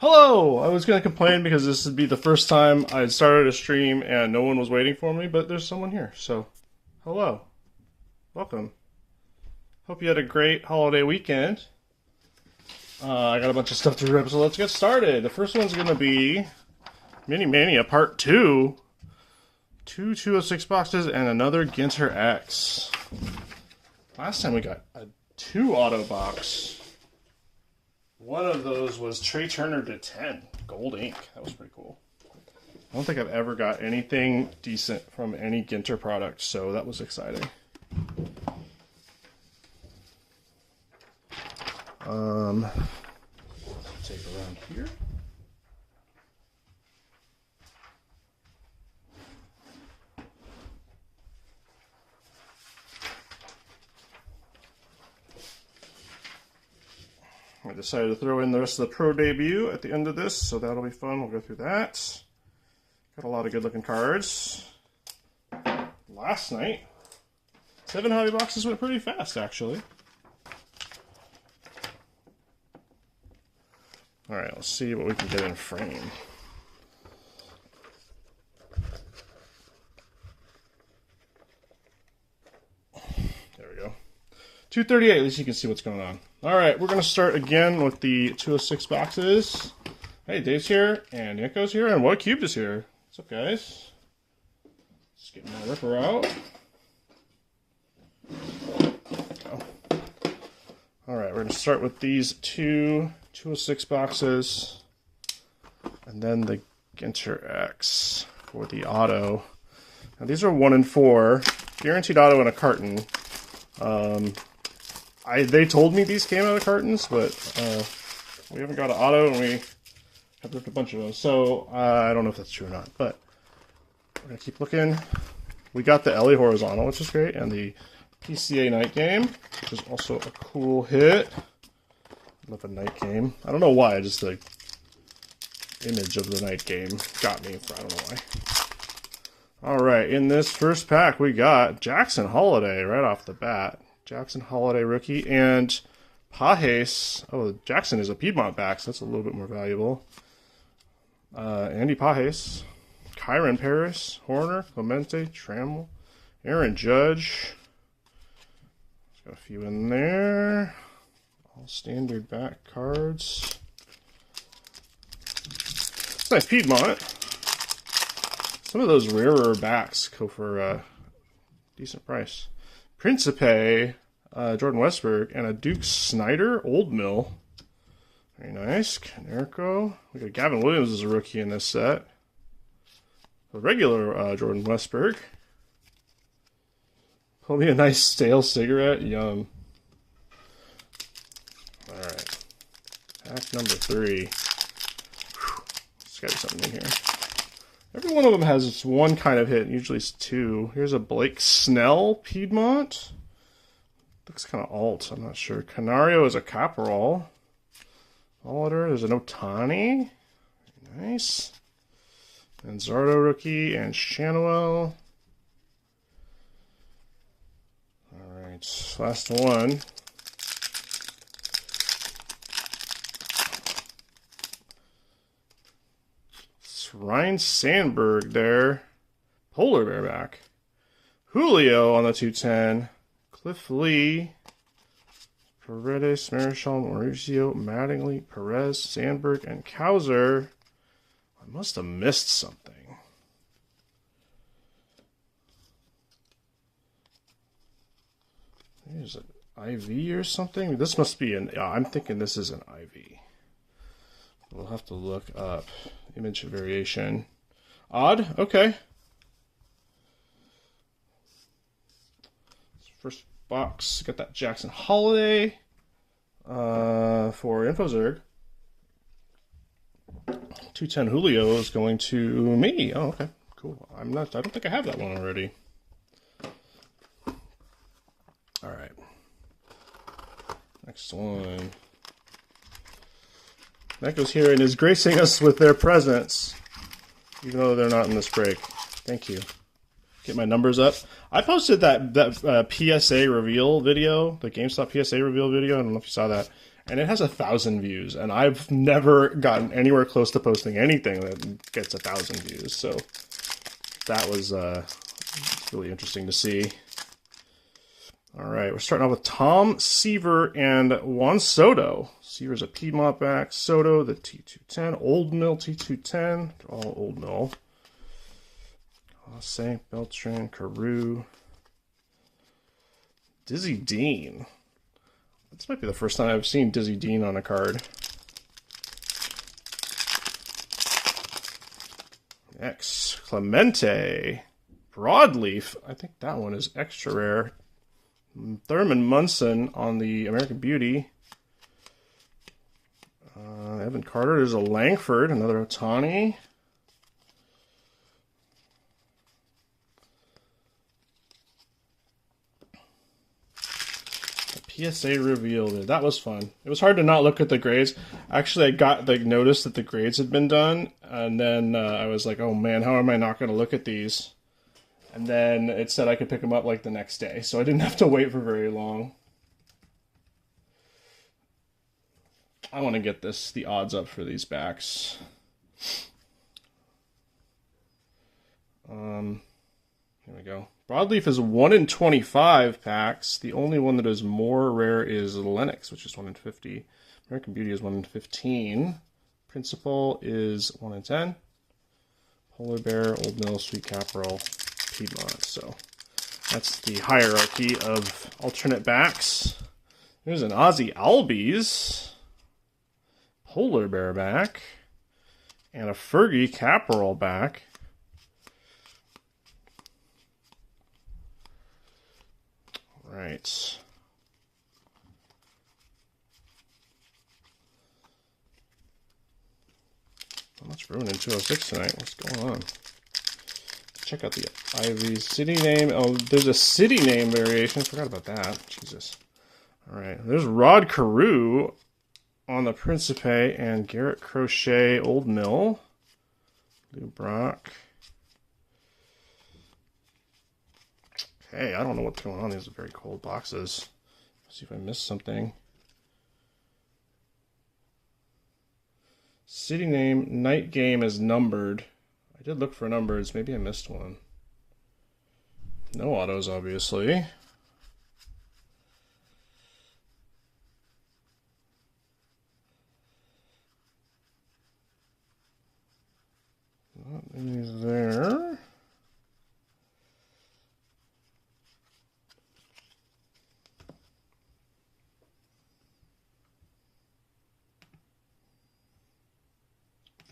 Hello! I was going to complain because this would be the first time I had started a stream and no one was waiting for me, but there's someone here, so hello. Welcome. Hope you had a great holiday weekend. I got a bunch of stuff to rip, so let's get started. The first one's going to be Mini Mania Part 2. 206 boxes and another Ginter X. Last time we got a 2 auto box. One of those was Trey Turner to 10, gold ink. That was pretty cool. I don't think I've ever got anything decent from any Ginter product, so that was exciting. Take around here. I decided to throw in the rest of the Pro Debut at the end of this, so that'll be fun. We'll go through that. Got a lot of good-looking cards. Last night, 7 hobby boxes went pretty fast, actually. Alright, let's see what we can get in frame. There we go. 238, at least you can see what's going on. Alright, we're going to start again with the 206 boxes. Hey, Dave's here, and Nico's here, and What Cubed is here. What's up, guys? Let's get my ripper out. Alright, we're going to start with these two 206 boxes, and then the Ginter X for the auto. Now, these are 1 and 4, guaranteed auto in a carton. They told me these came out of cartons, but we haven't got an auto, and we have ripped a bunch of them. So I don't know if that's true or not, but we're gonna keep looking. We got the Ellie Horizontal, which is great, and the PCA Night Game, which is also a cool hit. I love a night game. I don't know why, just the image of the night game got me. I don't know why. All right, in this first pack, we got Jackson Holiday right off the bat. Jackson Holiday rookie, and Pages. Oh, Jackson is a Piedmont back, so that's a little bit more valuable. Andy Pages, Kyron Paris, Horner, Clemente, Trammell, Aaron Judge. Got a few in there. All standard back cards. It's nice Piedmont. Some of those rarer backs go for a decent price. Principe, Jordan Westberg, and a Duke Snyder Old Mill. Very nice. Canerco. We got Gavin Williams as a rookie in this set. The regular Jordan Westberg. Pull me a nice stale cigarette. Yum. Alright. Pack number 3. Whew. There's got to be something in here. Every one of them has just one kind of hit, and usually it's 2. Here's a Blake Snell Piedmont. Looks kind of alt, I'm not sure. Canario is a Caporal. Oliver, there's an Otani. Nice. And Zardo rookie, and Shanuel. Alright, last one. Ryan Sandberg there. Polar Bear back. Julio on the 210. Cliff Lee. Paredes, Marichal, Mauricio, Mattingly, Perez, Sandberg, and Kauser. I must have missed something. There's an IV or something. This must be an... I'm thinking this is an IV. We'll have to look up image variation. Odd? Okay. First box, got that Jackson Holiday for InfoZerg. 210 Julio is going to me. Oh, okay. Cool. I don't think I have that one already. Alright. Next one. Neko's here and is gracing us with their presence, even though they're not in this break. Thank you. Get my numbers up. I posted that PSA reveal video, the GameStop PSA reveal video. I don't know if you saw that. and it has 1,000 views, and I've never gotten anywhere close to posting anything that gets 1,000 views. So that was really interesting to see. All right, we're starting off with Tom Seaver and Juan Soto. Seaver's a Piedmont back. Soto, the T210. Old Mill T210. They're all Old Mill. Saint Beltran, Carew. Dizzy Dean. This might be the first time I've seen Dizzy Dean on a card. Next, Clemente. Broadleaf. I think that one is extra rare. Thurman Munson on the American Beauty. Evan Carter. There's a Langford, another Ohtani. The PSA reveal. That was fun. It was hard to not look at the grades. Actually, I got the notice that the grades had been done, and then I was like, oh man, how am I not going to look at these? And then it said I could pick them up like the next day, so I didn't have to wait for very long. I want to get the odds up for these backs. Here we go. Broadleaf is 1 in 25 packs. The only one that is more rare is Lennox, which is 1 in 50. American Beauty is 1 in 15. Principal is 1 in 10. Polar Bear, Old Mill, Sweet Caporal, Piedmont. So that's the hierarchy of alternate backs. There's an Ozzy Albies, Polar Bear back, and a Fergie Caporal back. Right. Not much brewing in 206 tonight. What's going on? Check out the Ivy city name. Oh, there's a city name variation. I forgot about that. Jesus. All right. There's Rod Carew on the Principe and Garrett Crochet Old Mill. Lou Brock. Okay, I don't know what's going on. These are very cold boxes. Let's see if I missed something. City name, night game is numbered. I did look for numbers. Maybe I missed one. No autos, obviously. Not any there.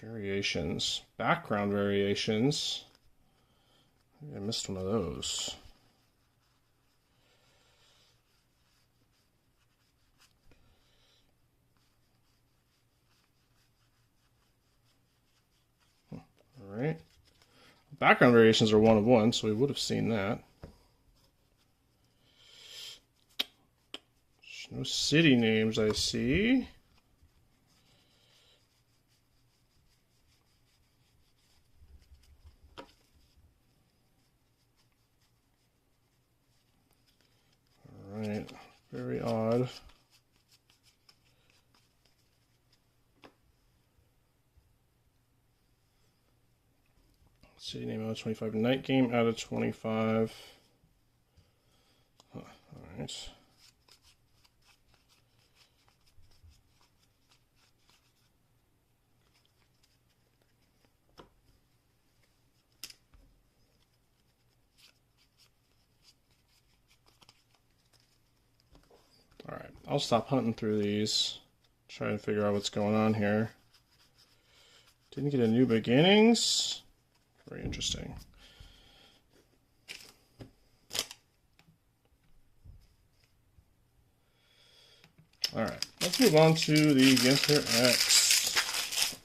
Variations. Background variations. I missed one of those. All right. Background variations are 1 of 1, so we would have seen that. No city names I see. Right, very odd. City name out of 25. Night game out of 25. Huh, all right. All right, I'll stop hunting through these, try and figure out what's going on here. Didn't get a New Beginnings. Very interesting. All right, let's move on to the Ginter X.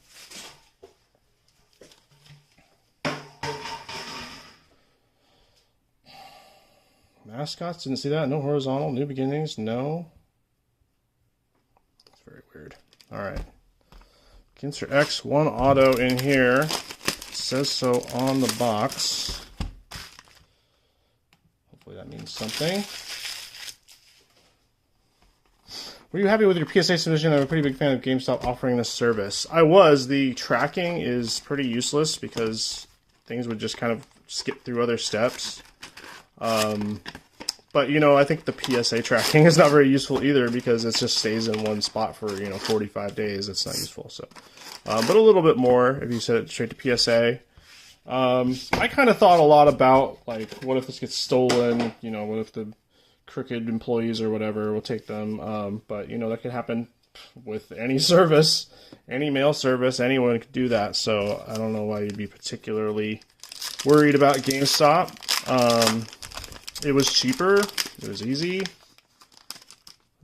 Mascots, didn't see that. No horizontal. New Beginnings, no. That's very weird. All right. Ginter X, 1 auto in here. It says so on the box. Hopefully that means something. Were you happy with your PSA submission? I'm a pretty big fan of GameStop offering this service. I was. The tracking is pretty useless because things would just kind of skip through other steps. But, you know, I think the PSA tracking is not very useful either because it just stays in one spot for, you know, 45 days. It's not useful. So, but a little bit more if you set it straight to PSA. I kind of thought a lot about, like, what if this gets stolen? You know, what if the crooked employees or whatever will take them? But, you know, that could happen with any service, any mail service. Anyone could do that. So I don't know why you'd be particularly worried about GameStop. It was cheaper. It was easy.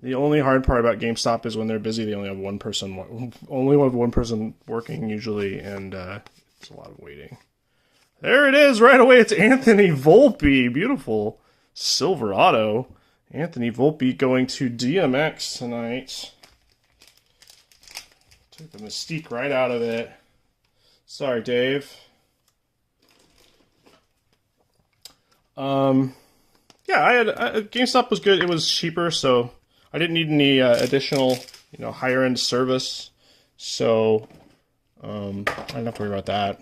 The only hard part about GameStop is when they're busy, they only have one person working usually, and it's a lot of waiting. There it is, right away. It's Anthony Volpe. Beautiful. Silver auto. Anthony Volpe going to DMX tonight. Took the mystique right out of it. Sorry, Dave. Yeah, GameStop was good. It was cheaper, so I didn't need any additional, you know, higher end service. So I didn't have to worry about that.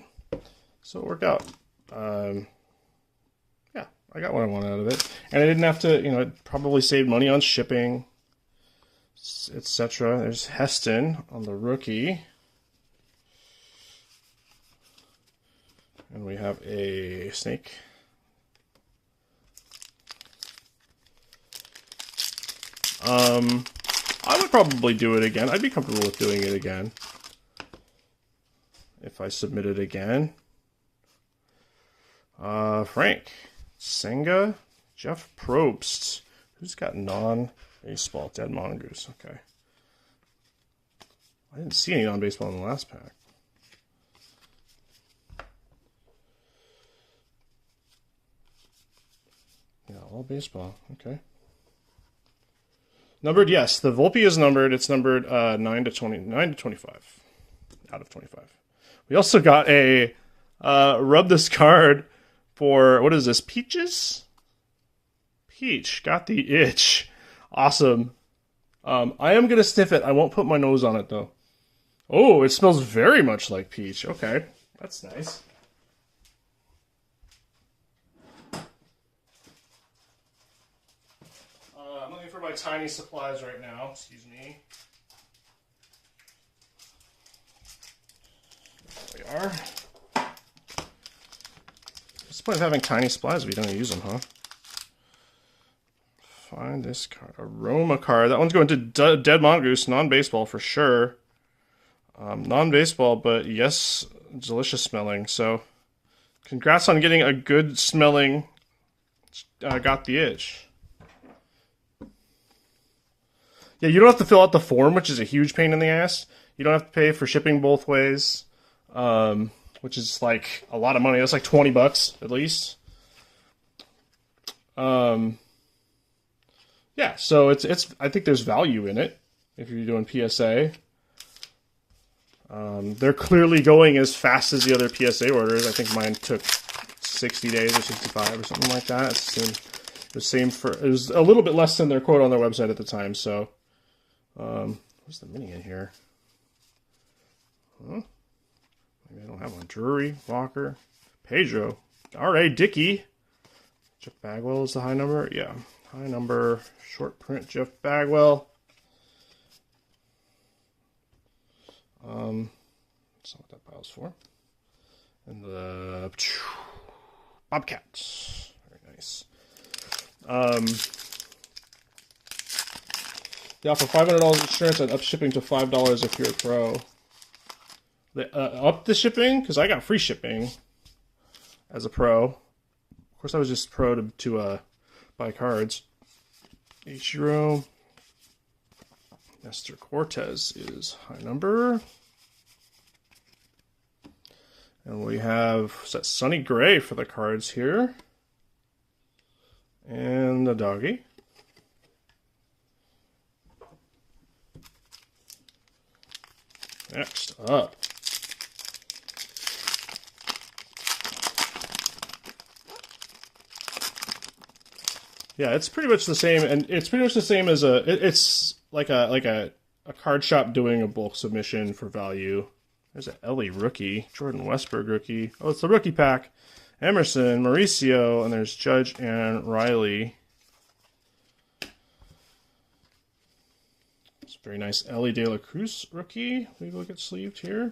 So it worked out. Yeah, I got what I wanted out of it, and I didn't have to, you know, it probably saved money on shipping, etc. There's Heston on the rookie, and we have a snake. I would probably do it again. I'd be comfortable with doing it again if I submit it again. Frank, Senga, Jeff Probst. Who's got non-baseball? Dead Mongoose. Okay. I didn't see any non-baseball in the last pack. Yeah, all baseball. Okay. Numbered, yes. The Volpe is numbered. It's numbered 9 to 25 out of 25. We also got a rub this card for, what is this, Peaches? Peach got the itch. Awesome. I am going to sniff it. I won't put my nose on it, though. Oh, it smells very much like peach. Okay, that's nice. I'm looking for my tiny supplies right now. Excuse me. There we are. What's the point of having tiny supplies if you don't use them, huh? Find this card. Aroma card. That one's going to Dead Mongoose. Non-baseball for sure. Non-baseball, but yes, delicious smelling. So, congrats on getting a good smelling. Got the itch. Yeah, you don't have to fill out the form, which is a huge pain in the ass. You don't have to pay for shipping both ways, which is like a lot of money. That's like $20 at least. Yeah, so it's. I think there's value in it if you're doing PSA. They're clearly going as fast as the other PSA orders. I think mine took 60 days or 65 or something like that. It was a little bit less than their quote on their website at the time. So, where's the mini in here? Huh? Maybe I don't have one. Drury, Walker, Pedro, R.A. Dickey. Jeff Bagwell is the high number. Yeah, high number, short print. Jeff Bagwell. That's not what that pile's for. And the Bobcats. Very nice. They offer $500 insurance and up shipping to $5 if you're a pro. They up the shipping? Because I got free shipping as a pro. Of course, I was just pro to buy cards. Ichiro. Nestor Cortez is high number. And we have Sonny Gray for the cards here. And the doggy. Next up. Yeah, it's pretty much the same, and it's pretty much the same as it's like a card shop doing a bulk submission for value. There's an Ellie rookie, Jordan Westberg rookie. Oh, it's the rookie pack. Emerson, Mauricio, and there's Judge and Riley. It's a very nice Ellie De La Cruz rookie. We look at sleeved here.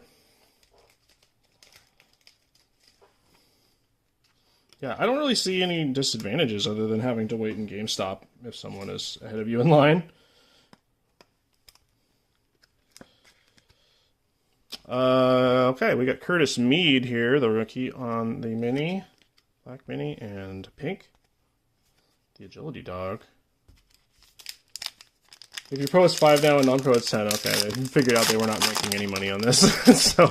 Yeah, I don't really see any disadvantages other than having to wait in GameStop if someone is ahead of you in line. Okay, we got Curtis Mead here, the rookie on the mini, black mini, and pink, the agility dog. If your pro is 5 now and non-pro is 10, okay, they figured out they were not making any money on this, so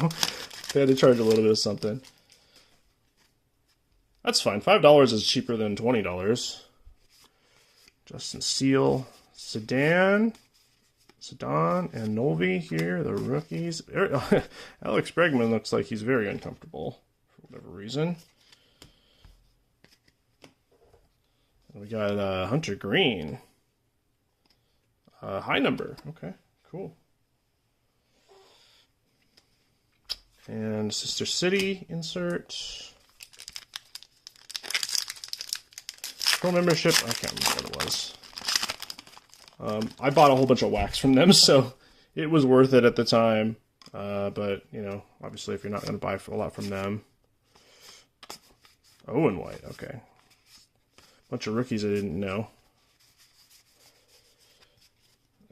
they had to charge a little bit of something. That's fine. $5 is cheaper than $20. Justin Steele, Sedan, and Novi here, the rookies. Alex Bregman looks like he's very uncomfortable for whatever reason. And we got Hunter Green. High number. Okay, cool. And Sister City insert. Pro membership. I can't remember what it was. I bought a whole bunch of wax from them, so it was worth it at the time. But, you know, obviously if you're not going to buy a lot from them. Owen White, okay. Bunch of rookies I didn't know.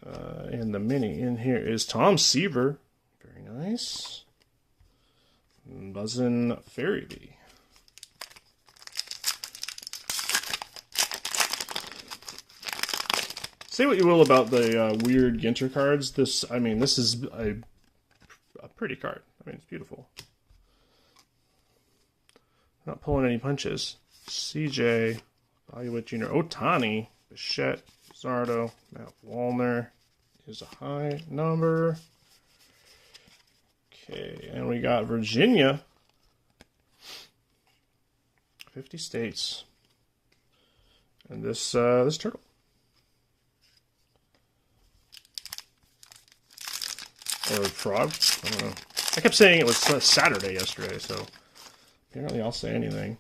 And the mini in here is Tom Seaver. Very nice. Buzzin' Fairy. Say what you will about the weird Ginter cards. This is a pretty card. I mean, it's beautiful. Not pulling any punches. CJ, Evaluate Jr., Otani, Bichette, Zardo, Matt Wallner is a high number. Okay, and we got Virginia. 50 states. And this turtle. Or frog? I don't know. I kept saying it was Saturday yesterday, so apparently I'll say anything.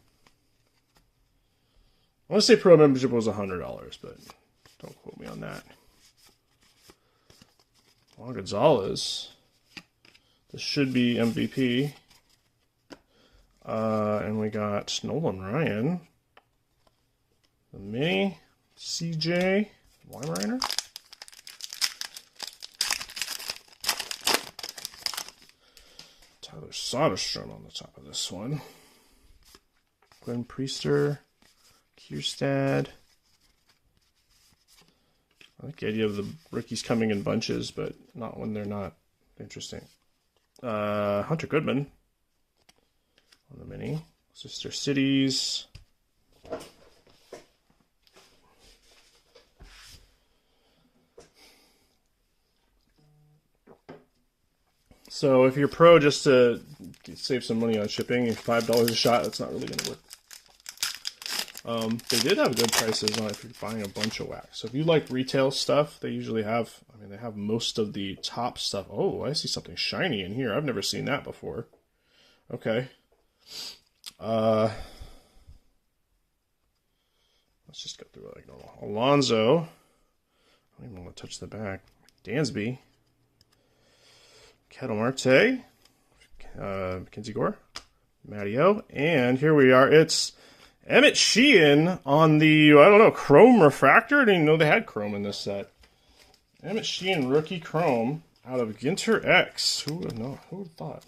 I want to say pro membership was $100, but don't quote me on that. Juan Gonzalez. This should be MVP. And we got Nolan Ryan. The mini. CJ Weimaraner. Tyler Soderstrom on the top of this one. Glenn Priester. Kierstad. I like the idea of the rookies coming in bunches, but not when they're not. Interesting. Hunter Goodman on the mini. Sister Cities. So if you're pro just to save some money on shipping, $5 a shot, that's not really going to work. They did have good prices on it if you're buying a bunch of wax. So if you like retail stuff, they usually have, I mean, they have most of the top stuff. Oh, I see something shiny in here. I've never seen that before. Okay. Let's just go through it like normal. Alonzo. I don't even want to touch the back. Dansby. Kettle Marte. Mackenzie Gore. Matteo. And here we are. It's Emmett Sheehan on the, I don't know, Chrome Refractor? I didn't even know they had Chrome in this set. Emmett Sheehan rookie Chrome out of Ginter X. Who would know? Who would have thought?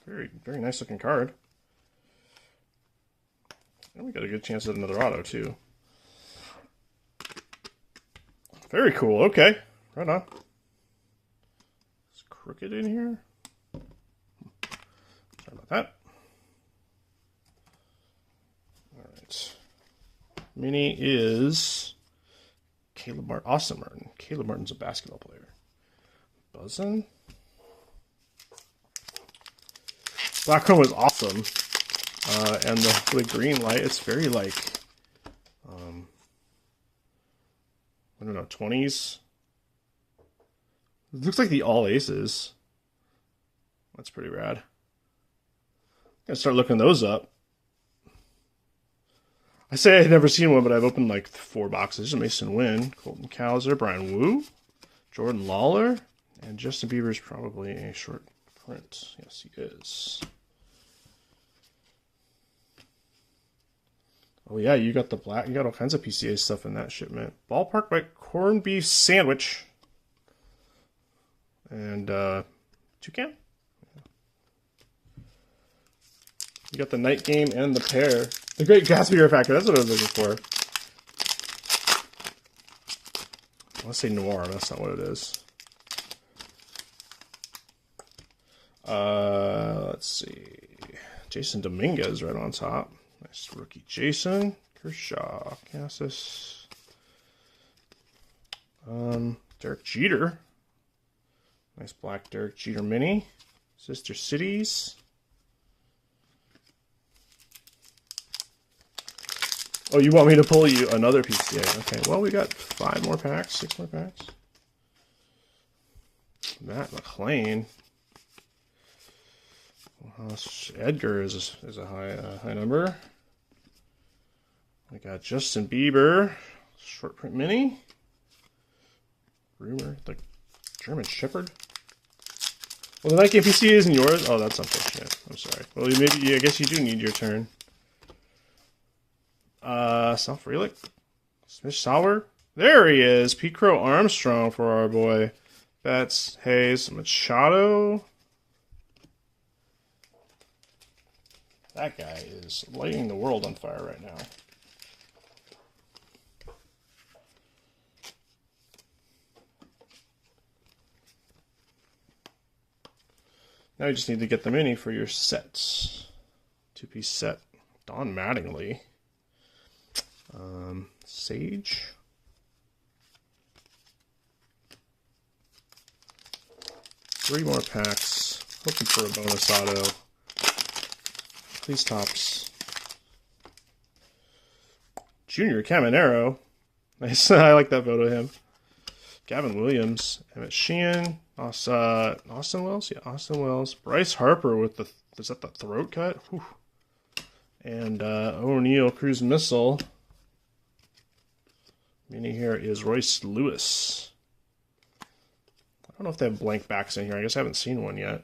Very, very nice looking card. And we got a good chance at another auto, too. Very cool. Okay. Right on. It's crooked in here. Sorry about that. Mini is Caleb Martin, Austin Martin. Caleb Martin's a basketball player. Buzzin'. Black Chrome is awesome. And the green light, it's very like, I don't know, 20s. It looks like the all aces. That's pretty rad. Gotta start looking those up. I say I've never seen one, but I've opened like 4 boxes. Mason Wynn, Colton Cowser, Brian Wu, Jordan Lawler, and Justin Bieber's probably a short print. Yes, he is. Oh yeah, you got the black. You got all kinds of PCA stuff in that shipment. Ballpark by Corned Beef Sandwich. And Toucan. You got the night game and the pair. The Great Gatsby Refractor. That's what I was looking for. I want to say Noir. That's not what it is. Let's see. Jason Dominguez right on top. Nice rookie Jason. Kershaw. Cassis. Derek Jeter. Nice black Derek Jeter mini. Sister Cities. Oh, you want me to pull you another PCA? Okay, well, we got 5 more packs, 6 more packs. Matt McClain. Edgar is a high number. We got Justin Bieber, short print mini. Rumor, the German Shepherd. Well, the night game PC isn't yours. Oh, that's unfortunate. I'm sorry. Well, maybe I guess you do need your turn. South Relic. Smith Sauer. There he is. Pete Crow Armstrong for our boy. Betts, Hayes, Machado. That guy is lighting the world on fire right now. Now you just need to get the mini for your sets. 2-piece set. Don Mattingly. Sage. Three more packs. Hoping for a bonus auto. Please tops. Junior Caminero. Nice. I like that photo of him. Gavin Williams. Emmett Sheehan. Austin Wells? Yeah, Austin Wells. Bryce Harper with the... Is that the throat cut? Whew. And O'Neill Cruise Missile. Mini here is Royce Lewis. I don't know if they have blank backs in here. I guess I haven't seen one yet.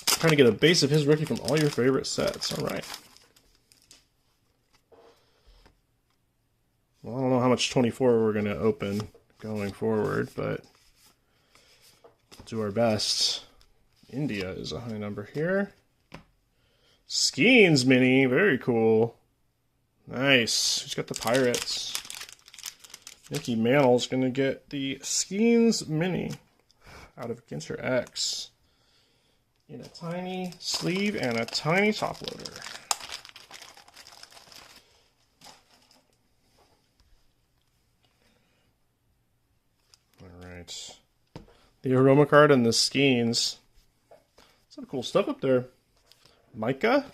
Trying to get a base of his rookie from all your favorite sets. All right. Well, I don't know how much 24 we're going to open going forward, but we'll do our best. India is a high number here. Skeens mini, very cool. Nice. Who's got the Pirates? Mickey Mantle's going to get the Skeens mini out of Ginter X in a tiny sleeve and a tiny top loader. All right. The Aroma card and the Skeens. Some cool stuff up there. Micah.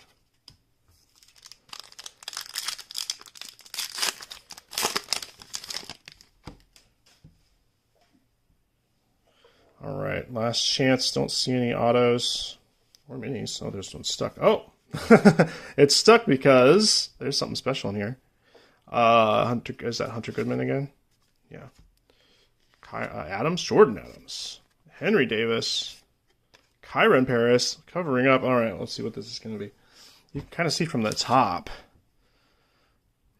All right, last chance. Don't see any autos or minis. Oh, there's one stuck. Oh, it's stuck because there's something special in here. Hunter, is that Hunter Goodman again? Yeah. Adams, Jordan Adams, Henry Davis. Kyron Paris, covering up. All right, let's see what this is going to be. You can kind of see from the top.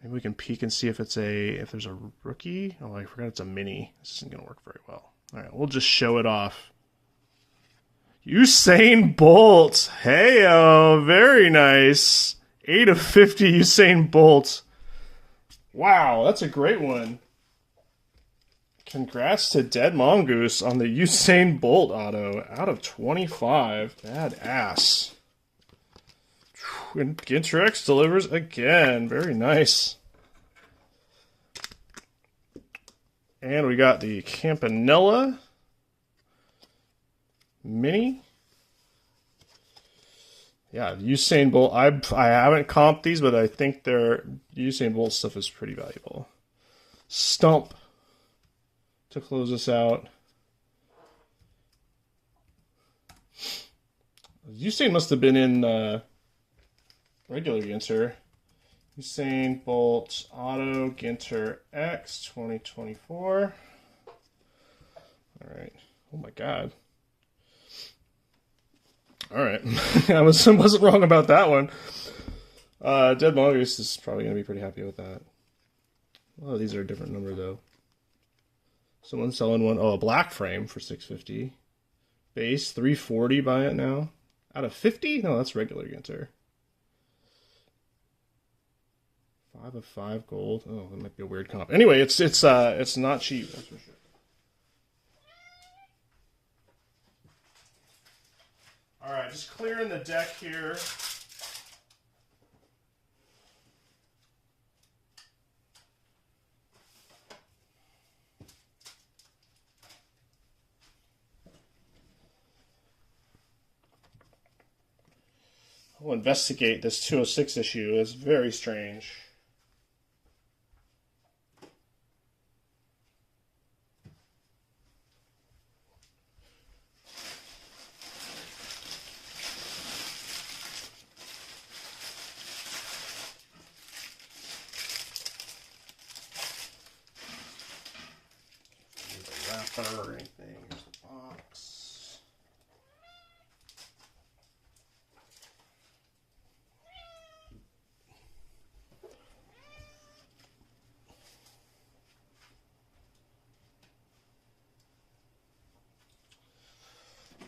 Maybe we can peek and see if it's if there's a rookie. Oh, I forgot it's a mini. This isn't going to work very well. All right, we'll just show it off. Usain Bolt. Hey-oh, very nice. 8 of 50 Usain Bolt. Wow, that's a great one. Congrats to Dead Mongoose on the Usain Bolt auto. Out of 25. Badass. And Ginter X delivers again. Very nice. And we got the Campanella mini. Yeah, Usain Bolt. I haven't comped these, but I think their Usain Bolt stuff is pretty valuable. Stump to close us out. Usain must have been in regular Ginter. Usain Bolt Auto Ginter X 2024. All right. Oh my God. All right. I wasn't wrong about that one. Dead Mongoose is probably going to be pretty happy with that. Oh, these are a different number though. Someone's selling one. Oh, a black frame for $650. Base 340. Buy it now. Out of 50? No, that's regular Ginter. 5 of 5 gold. Oh, that might be a weird comp. Anyway, it's not cheap. That's for sure. All right, just clearing the deck here. I'll investigate this 206 issue. It's very strange. Wrapper or anything. Here's the box.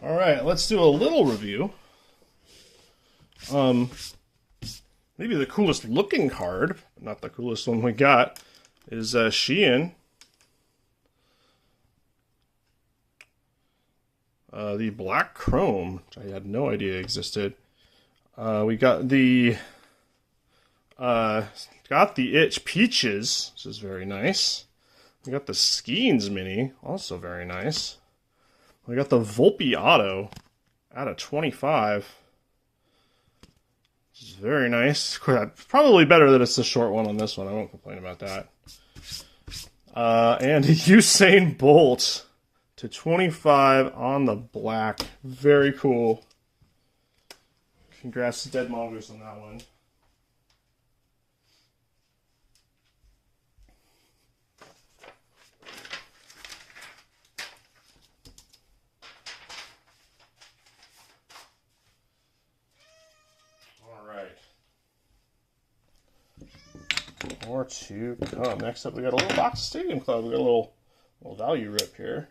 All right, let's do a little review. Maybe the coolest looking card, not the coolest one we got, is Shein. The Black Chrome, which I had no idea existed. We got the Itch Peaches, which is very nice. We got the Skeens Mini, also very nice. We got the Volpe Auto out of 25. Which is very nice. Probably better that it's the short one on this one. I won't complain about that. And Usain Bolt to 25 on the black. Very cool. Congrats to Dead Mongoose on that one. All right. More to come. Next up, we got a little box of Stadium Club. We got a little value rip here.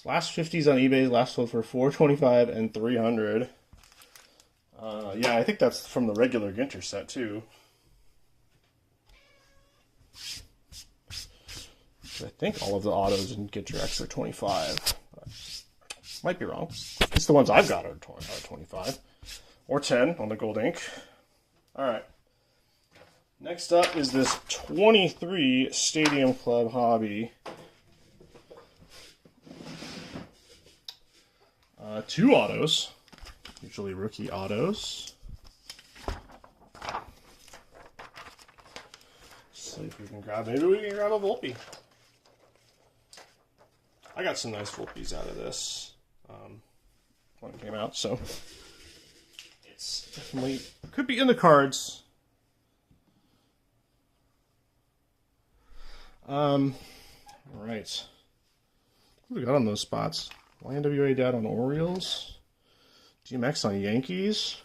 Last 50s on eBay, last sold for $425 and $300. Yeah, I think that's from the regular Ginter set too. I think all of the autos in Ginter X are 25. Might be wrong. It's the ones I've got are 25 or 10 on the gold ink. All right. Next up is this 23 Stadium Club Hobby. 2 autos, usually rookie autos. Let's see if we can grab, maybe we can grab a Volpe. I got some nice Volpes out of this when it came out, so it's definitely, could be in the cards. All right. What do we got on those spots? YNWA dad on Orioles. DMX on Yankees.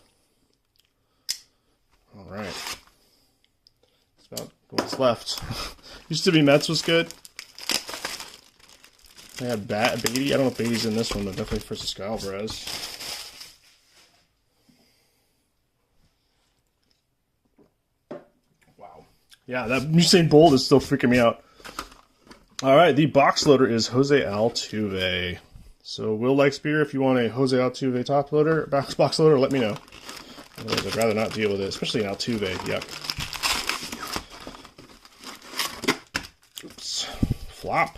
All right. That's about what's left. Used to be Mets was good. They had Beatty. I don't know if Beatty's in this one, but definitely Francisco Alvarez. Wow. Yeah, that Usain Bolt is still freaking me out. All right, the box loader is Jose Altuve. So Will likes beer. If you want a Jose Altuve top loader, box loader, let me know. Otherwise, I'd rather not deal with it, especially an Altuve. Yuck. Oops. Flop.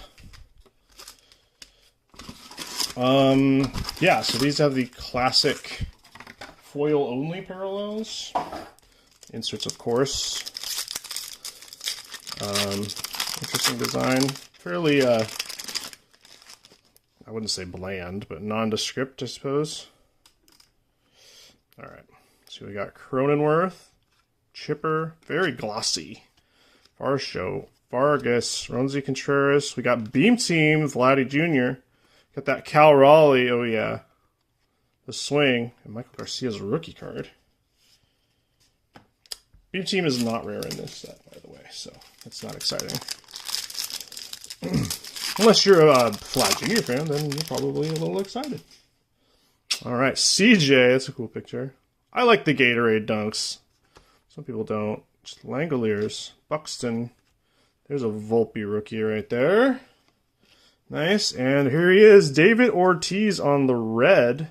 Yeah, so these have the classic foil-only parallels. Inserts, of course. Interesting design. Fairly, I wouldn't say bland, but nondescript, I suppose. Alright, so we got Cronenworth, Chipper, very glossy. Varsho, Vargas, Ronzi Contreras. We got Beam Team, Vladdy Jr. Got that Cal Raleigh, oh yeah. The swing, and Michael Garcia's rookie card. Beam Team is not rare in this set, by the way, so that's not exciting. Unless you're a Flat Junior fan, then you're probably a little excited. Alright, CJ, that's a cool picture. I like the Gatorade dunks. Some people don't. Just Langoliers, Buxton. There's a Volpe rookie right there. Nice, and here he is, David Ortiz on the red.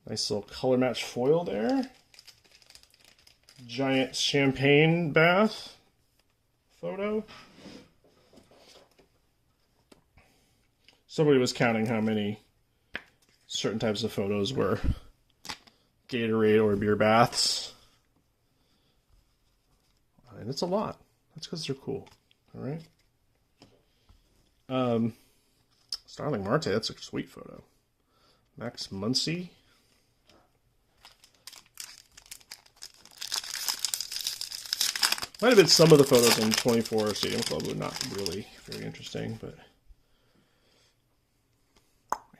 Nice little color match foil there. Giant champagne bath photo. Somebody was counting how many certain types of photos were Gatorade or beer baths. And it's a lot. That's because they're cool. Alright. Starling Marte, that's a sweet photo. Max Muncy. Might have been some of the photos in 24 Stadium Club were not really very interesting, but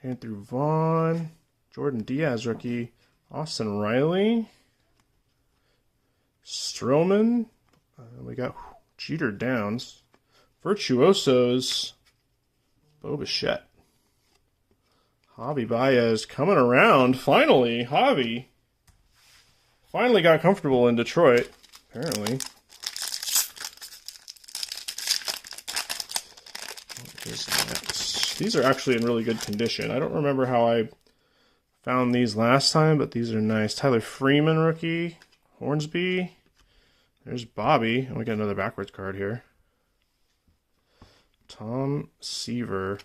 Andrew Vaughn, Jordan Diaz rookie, Austin Riley, Stroman, we got Jeter Downs, Virtuosos, Bo Bichette, Javi Baez coming around, finally, Javi finally got comfortable in Detroit, apparently. What is next? These are actually in really good condition. I don't remember how I found these last time, but these are nice. Tyler Freeman rookie, Hornsby. There's Bobby, and we got another backwards card here. Tom Seaver.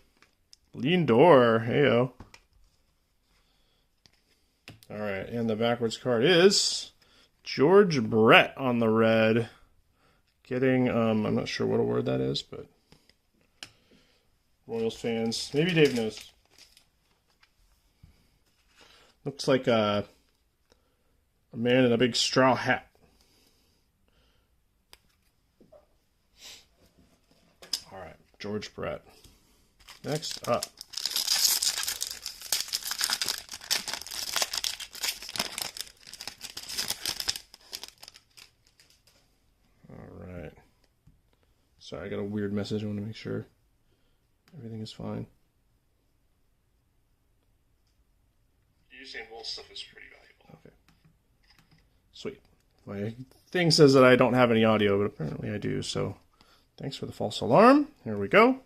Lindor, heyo. Alright, and the backwards card is George Brett on the red. Getting, I'm not sure what award that is, but Royals fans. Maybe Dave knows. Looks like a man in a big straw hat. Alright, George Brett. Next up. Alright. Sorry, I got a weird message. I want to make sure everything is fine. Usain Bolt stuff is pretty valuable. Okay. Sweet. My thing says that I don't have any audio, but apparently I do, so thanks for the false alarm. Here we go.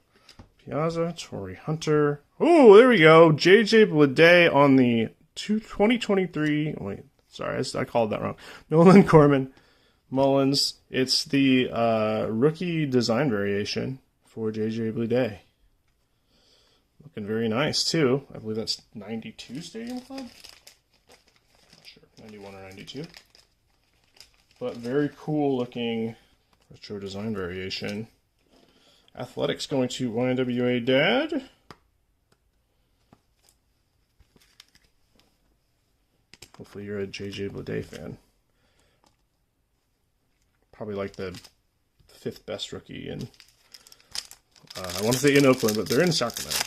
Piazza, Torrey Hunter. Oh, there we go. JJ Bleday on the 2023. Wait, sorry, I called that wrong. Nolan Corman Mullins. It's the rookie design variation for JJ Bleday. Looking very nice, too. I believe that's 92 Stadium Club? Not sure. 91 or 92. But very cool looking retro design variation. Athletics going to YNWA Dad. Hopefully you're a JJ Bleday fan. Probably like the 5th best rookie in, I want to say in Oakland, but they're in Sacramento,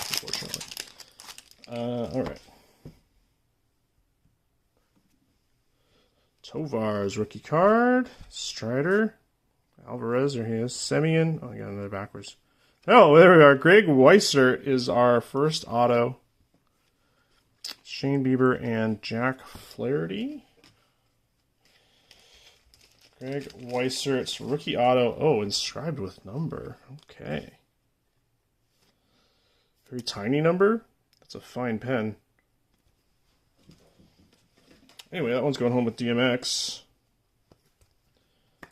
unfortunately. Alright. Tovar's rookie card. Strider. Alvarez, there he is. Semien. Oh, I got another backwards. Oh, there we are. Greg Weissert is our first auto. Shane Bieber and Jack Flaherty. Greg Weissert's rookie auto. Oh, inscribed with number. Okay. Very tiny number. That's a fine pen. Anyway, that one's going home with DMX. I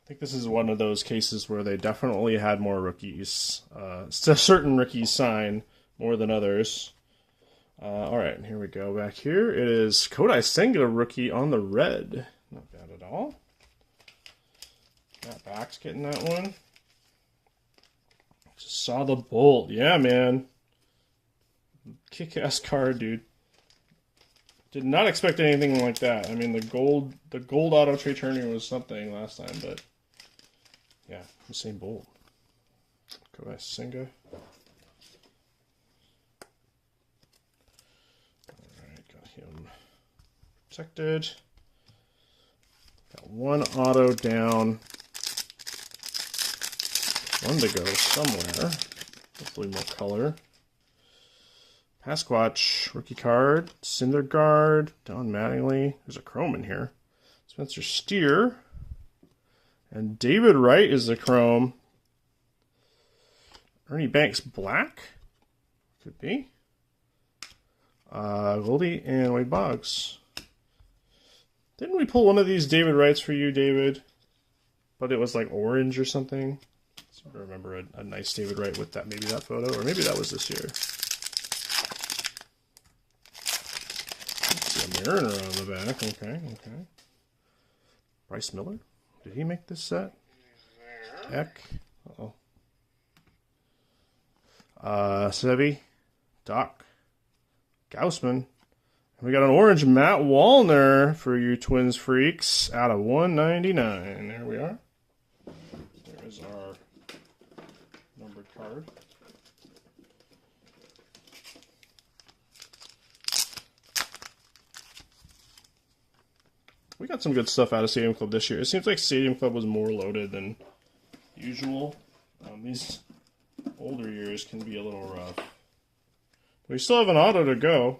think this is one of those cases where they definitely had more rookies. Certain rookies sign more than others. All right, and here we go. Back here, it is Kodai Senga rookie on the red. Not bad at all. Matt Back's getting that one. Just saw the bolt. Yeah, man. Kick-ass card, dude. Did not expect anything like that. I mean, the gold auto trade turning was something last time, but yeah, the same bolt. Kodai Senga. Alright, got him protected. Got one auto down. One to go somewhere. Hopefully more color. Pasquatch, rookie card. Syndergaard, Don Mattingly. There's a chrome in here. Spencer Steer. And David Wright is the chrome. Ernie Banks black. Could be. Goldie and Wade Boggs. Didn't we pull one of these David Wrights for you, David? But it was like orange or something. I remember a nice David Wright with that, maybe that photo, or maybe that was this year. See a Mariner on the back. Okay. Bryce Miller. Did he make this set? Eck. Uh-oh. Sevy. Doc. Gaussman. And we got an orange Matt Wallner for you Twins freaks out of 199. There we are. There is our numbered card. We got some good stuff out of Stadium Club this year. It seems like Stadium Club was more loaded than usual. These older years can be a little rough. We still have an auto to go.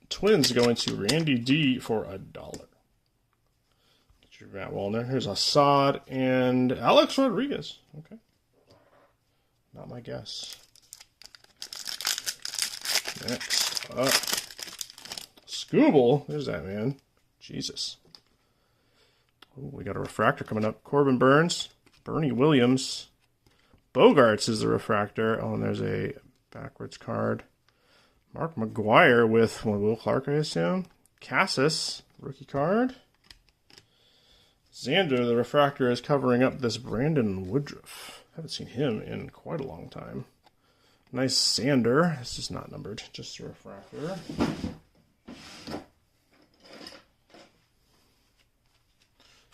Twins going to Randy D for $1. Get your Matt Wallner. Here's Assad and Alex Rodriguez. Okay. Not my guess. Next up. Scooble. There's that man. Jesus. Ooh, we got a refractor coming up. Corbin Burns. Bernie Williams. Bogarts is the refractor. Oh, and there's a backwards card. Mark McGuire with Will Clark, I assume. Cassis, rookie card. Xander, the refractor, is covering up this Brandon Woodruff. Haven't seen him in quite a long time. Nice Xander. This is not numbered, just a refractor.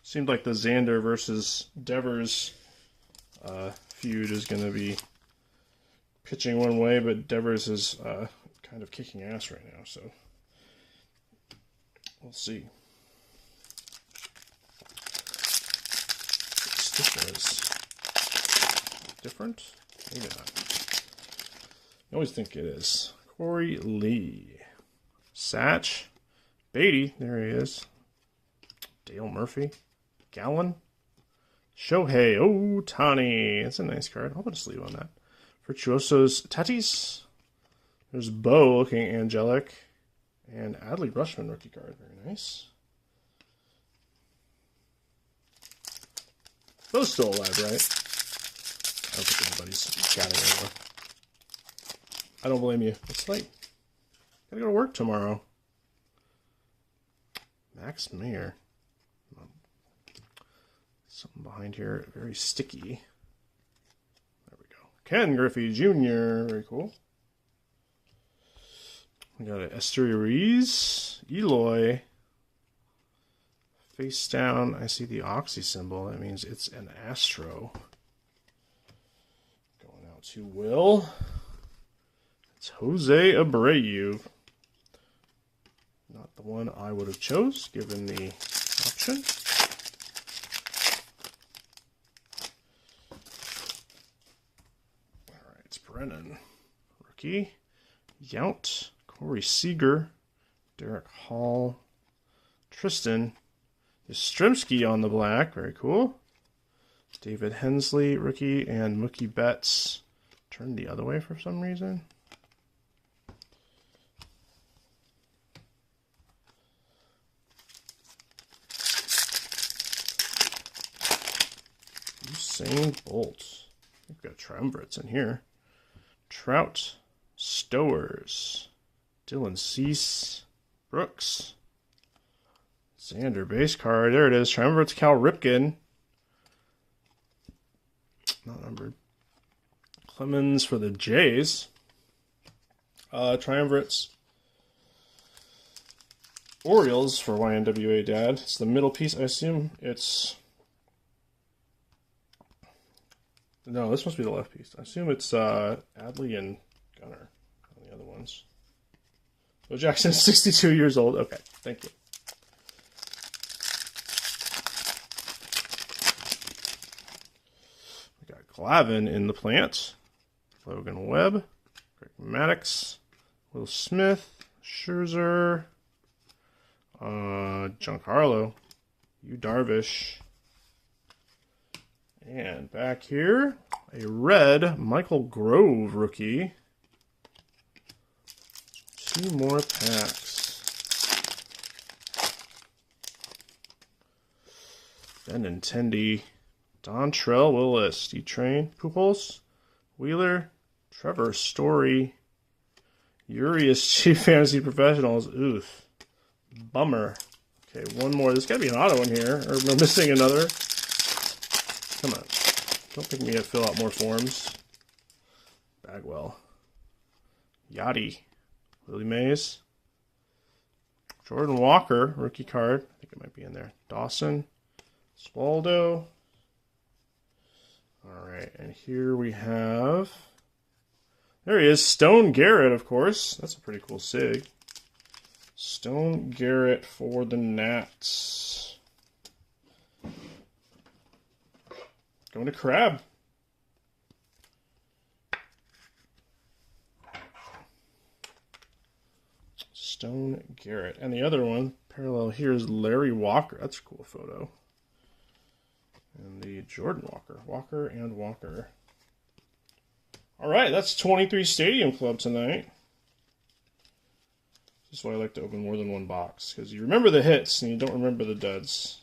Seemed like the Xander versus Devers feud is going to be pitching one way, but Devers is kind of kicking ass right now, so we'll see. This sticker is different? Maybe not. I always think it is. Corey Lee. Satch. Beatty, there he is. Dale Murphy. Gallen. Shohei Ohtani. That's a nice card. I'll put a sleeve on that. Virtuoso's Tatis. There's Bo looking angelic. And Adley Rutschman rookie card. Very nice. Bo's still alive, right? I don't think anybody's chatting anymore. I don't blame you. It's late. Gotta go to work tomorrow. Max Mayer. Something behind here. Very sticky. There we go. Ken Griffey Jr. Very cool. We got an Esteury Ruiz, Eloy, face down. I see the Oxy symbol. That means it's an Astro. Going out to Will. It's Jose Abreu. Not the one I would have chose, given the option. All right, it's Brennan. Rookie. Yount. Corey Seager, Derek Hall, Tristan, Yastrzemski on the black, very cool. David Hensley, rookie, and Mookie Betts turned the other way for some reason. Usain Bolt. We've got triumvirates in here. Trout, Stowers, Dylan Cease, Brooks, Xander base card. There it is. Triumvirate's Cal Ripken. Not numbered. Clemens for the Jays. Triumvirate's Orioles for YNWA Dad. It's the middle piece. I assume it's... No, this must be the left piece. I assume it's Adley and Gunnar on the other ones. So Jackson is 62 years old. Okay, thank you. We got Glavine in the plant. Logan Webb. Greg Maddux. Will Smith. Scherzer. Giancarlo. Yu Darvish. And back here, a red Michael Grove rookie. 2 more packs. Benintendi, Dontrelle Willis, D-Train, Pujols, Wheeler, Trevor Story, Urias Chief Fantasy Professionals. Oof. Bummer. Okay, one more. There's got to be an auto in here, or we're missing another. Come on. Don't pick me to fill out more forms. Bagwell. Yachty. Willie Mays. Jordan Walker, rookie card. I think it might be in there. Dawson. Swaldo. Alright, and here we have... There he is. Stone Garrett, of course. That's a pretty cool sig. Stone Garrett for the Nats. Going to Crab. Stone Garrett. And the other one, parallel here, is Larry Walker. That's a cool photo. And the Jordan Walker. Walker and Walker. All right, that's 23 Stadium Club tonight. This is why I like to open more than one box, because you remember the hits and you don't remember the duds.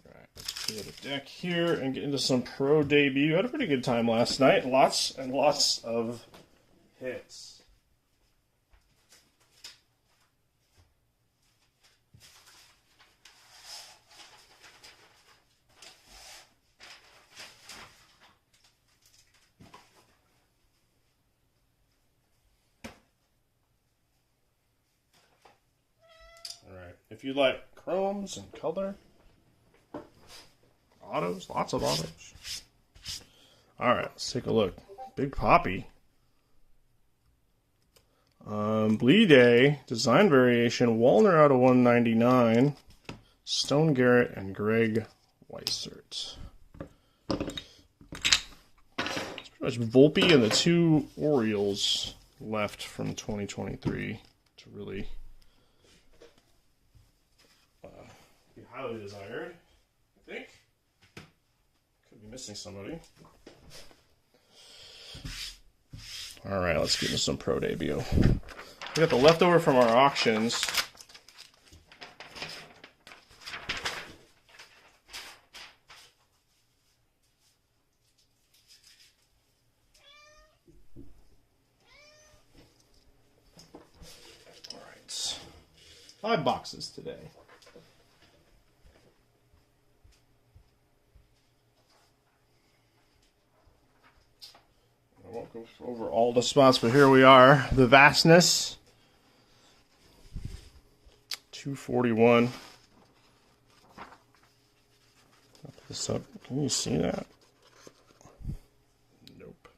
All right, let's clear the deck here and get into some pro debut. Had a pretty good time last night. Lots and lots of hits. If you like chromes and color, autos, lots of autos. All right, let's take a look. Big Poppy. Bleed Day, design variation, Wallner out of 199, Stone Garrett and Greg Weissert. It's pretty much Volpe and the 2 Orioles left from 2023 to really... highly desired, I think. Could be missing somebody. Alright, let's get into some pro debut. We got the leftover from our auctions. Alright. 5 boxes today. I won't go over all the spots, but here we are. The Vastness. 241. I'll put this up. Can you see that? Nope.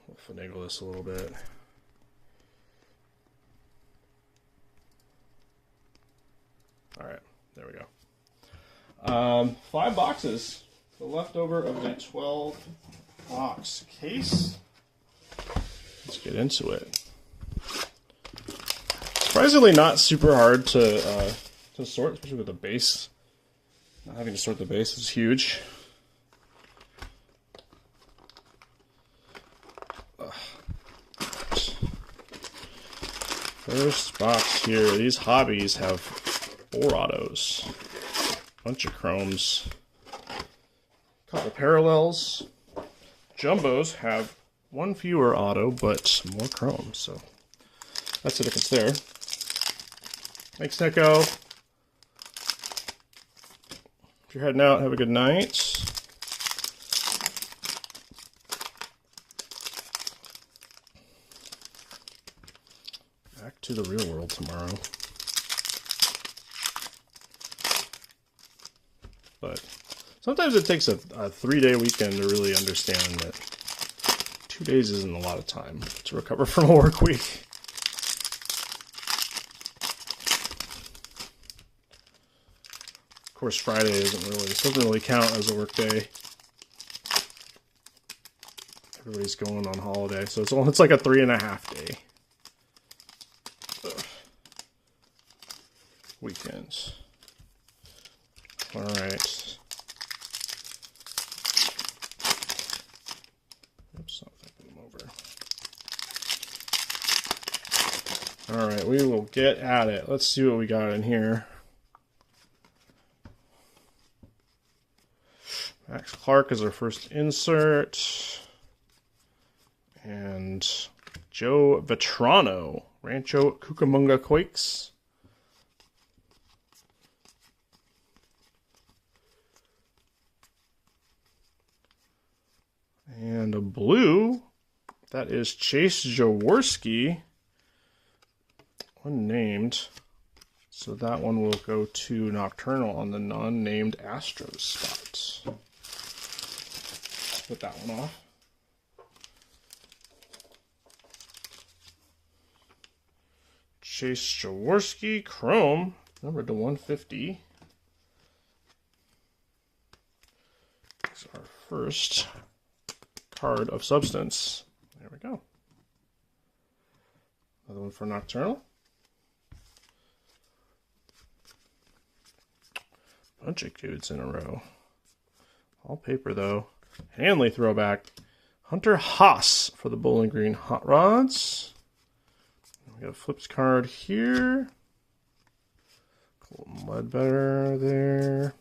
We'll finagle this a little bit. All right, there we go. 5 boxes. The leftover of the 12-box case. Let's get into it. Surprisingly, not super hard to sort, especially with the base. Not having to sort the base is huge. First box here. These hobbies have 4 autos. Bunch of chromes. Couple parallels. Jumbos have one fewer auto, but more chrome, so that's the difference there. Thanks, Nico. If you're heading out, have a good night. Back to the real world tomorrow. But sometimes it takes a 3-day weekend to really understand that 2 days isn't a lot of time to recover from a work week. Of course, Friday doesn't really count as a work day. Everybody's going on holiday, so it's like a 3.5 day weekends. All right. Oops, I'll flip them over. All right, we will get at it. Let's see what we got in here. Max Clark is our first insert. And Joe Vetrano, Rancho Cucamonga Quakes. And a blue, that is Chase Jaworski, unnamed. So that one will go to Nocturnal on the non-named Astros spot. Put that one off. Chase Jaworski, Chrome, numbered to 150. This is our first card of substance. There we go. Another one for Nocturnal. Bunch of dudes in a row. All paper though. Hanley throwback. Hunter Haas for the Bowling Green Hot Rods. We got a flips card here. Cool Ledbetter there.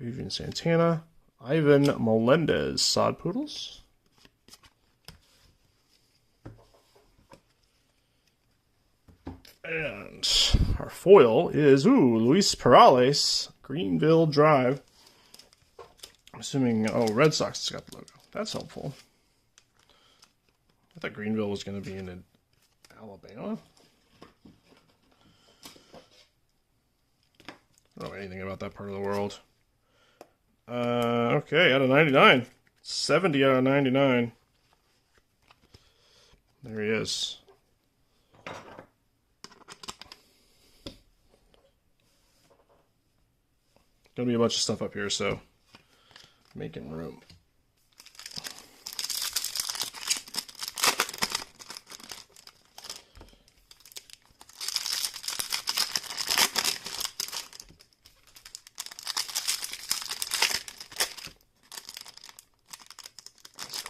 Adrian Santana. Ivan Melendez, Sod Poodles. And our foil is, Luis Perales, Greenville Drive. I'm assuming, Red Sox has got the logo. That's helpful. I thought Greenville was going to be in Alabama. I don't know anything about that part of the world. Okay, out of 99. 70 out of 99. There he is. Gonna be a bunch of stuff up here, so making room.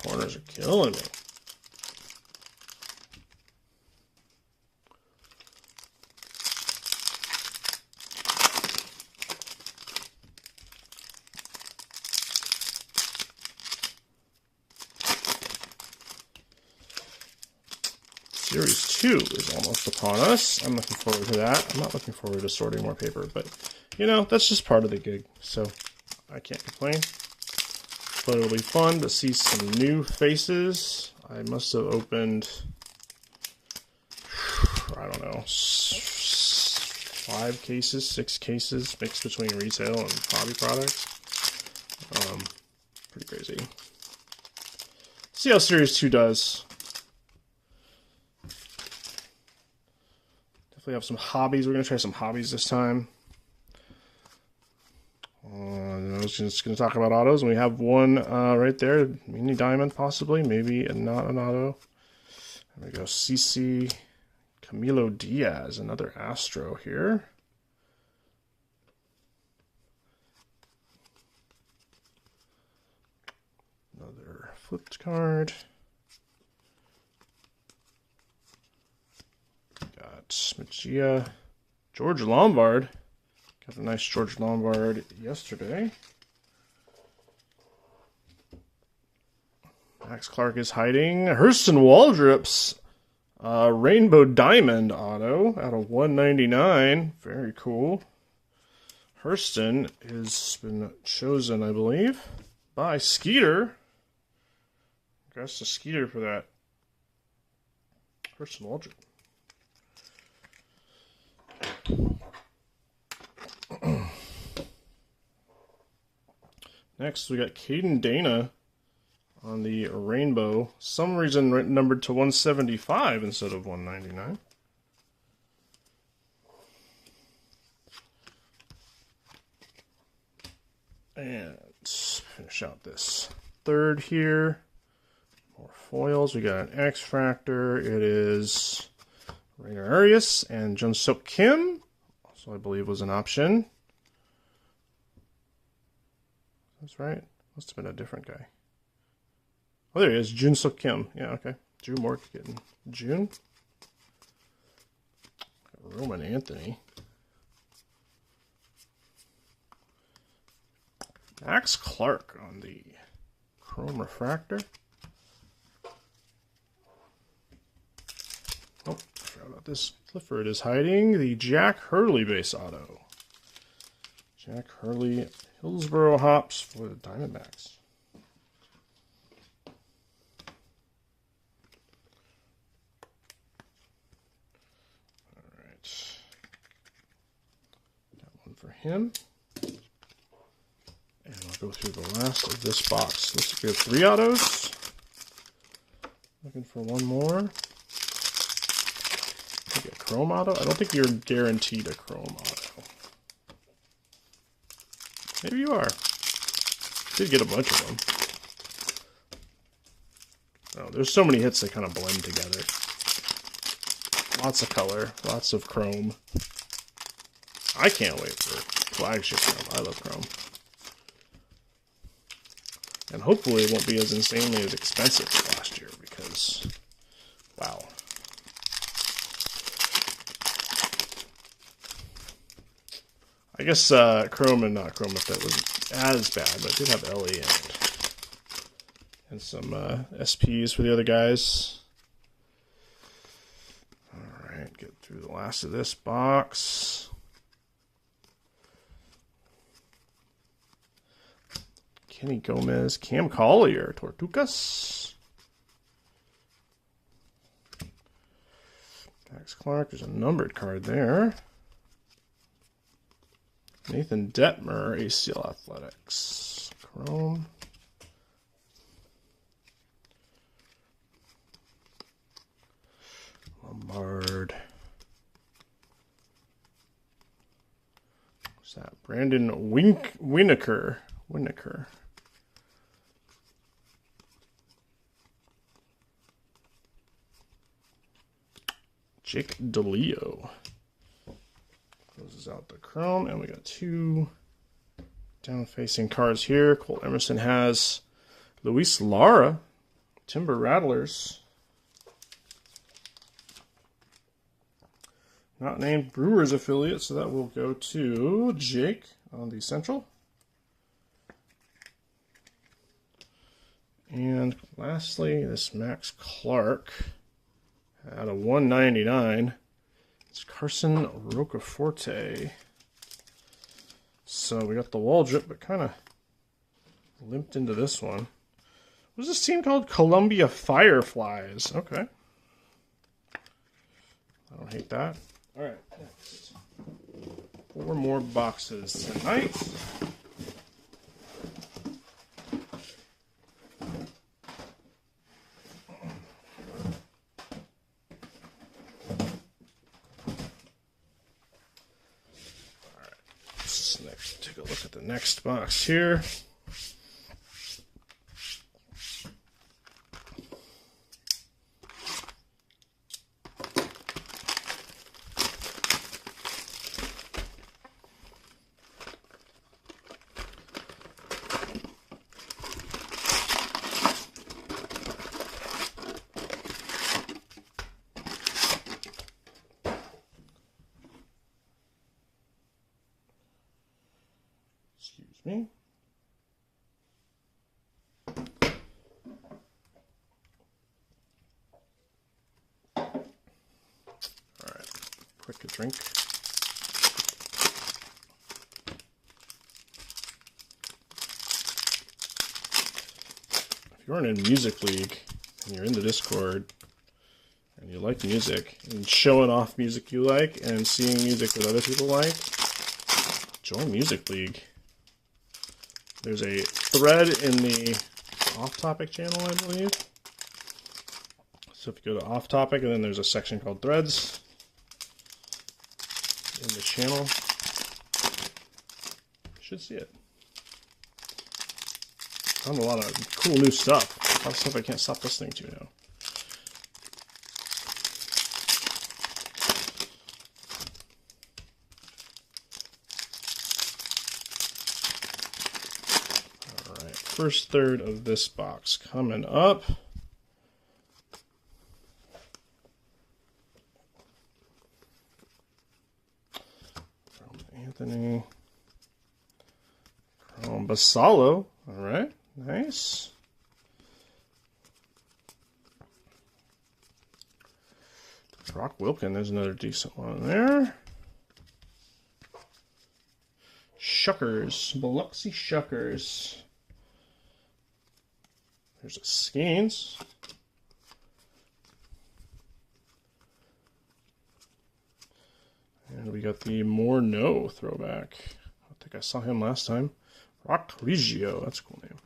Corners are killing me. Series 2 is almost upon us. I'm looking forward to that. I'm not looking forward to sorting more paper, but, that's just part of the gig, so I can't complain. But it'll be fun to see some new faces. I must have opened, I don't know, 5 cases, 6 cases mixed between retail and hobby products. Pretty crazy. See how Series 2 does. Definitely have some hobbies. We're going to try some hobbies this time. I was just going to talk about autos, and we have one right there, mini diamond possibly, maybe not an auto. There we go, CC Camilo Diaz, another Astro here. Another flipped card. Got Magia, George Lombard, Got a nice George Lombard yesterday. Max Clark is hiding. Hurston Waldrop's Rainbow Diamond auto out of 199. Very cool. Hurston has been chosen, I believe, by Skeeter. Congrats to Skeeter for that. Hurston Waldrop. Next, we got Caden Dana on the Rainbow. Some reason numbered to 175 instead of 199. And finish out this third here. More foils. We got an X Factor. It is Rainer Arias and Jung-Suk Kim. Also, I believe was an option. That's right. Must have been a different guy. Oh, there he is. Jung-Suk Kim. Yeah, okay. Drew Morgan. June. Roman Anthony. Max Clark on the Chrome Refractor. Oh, forgot about this. Clifford is hiding the Jack Hurley base auto. Jack Hurley, Hillsborough Hops for the Diamondbacks. All right. Got one for him. And I'll go through the last of this box. We have 3 autos. Looking for one more. Maybe a Chrome auto? I don't think you're guaranteed a Chrome auto. Maybe you are. Did get a bunch of them. Oh, there's so many hits that kind of blend together. Lots of color, lots of Chrome. I can't wait for flagship Chrome. I love Chrome. And hopefully it won't be as insanely as expensive as last year because, wow. I guess Chrome and not Chrome if that wasn't as bad, but it did have LE and some SPs for the other guys. Alright, get through the last of this box. Kenny Gomez, Cam Collier, Tortugas. Max Clark, there's a numbered card there. Nathan Detmer, ACL Athletics. Chrome. Lombard. What's that? Brandon Winokur. Jake DeLeo. Closes out the Chrome, and we got 2 down-facing cards here. Cole Emerson has Luis Lara, Timber Rattlers. Not named Brewers affiliate, so that will go to Jake on the Central. And lastly, this Max Clark out of 199. It's Carson Rocaforte. So we got the Waldrop, but kind of limped into this one. What is this team called? Columbia Fireflies. Okay. I don't hate that. All right. Next. 4 more boxes tonight. Take a look at the next box here. me. Alright, quick drink. If you're in a music league and you're in the Discord and you like music and showing off music you like and seeing music that other people like, join Music League. There's a thread in the Off Topic channel, I believe. So if you go to Off Topic, and then there's a section called Threads in the channel, you should see it. Found a lot of cool new stuff. A lot of stuff I can't stop listening to now. Alright, first third of this box coming up. From Anthony. From Basalo. Alright, nice. Brock Wilkin, there's another decent one there. Shuckers, Biloxi Shuckers. There's a Skeens. And we got the Morneau throwback. I think I saw him last time. Rock Regio, that's a cool name.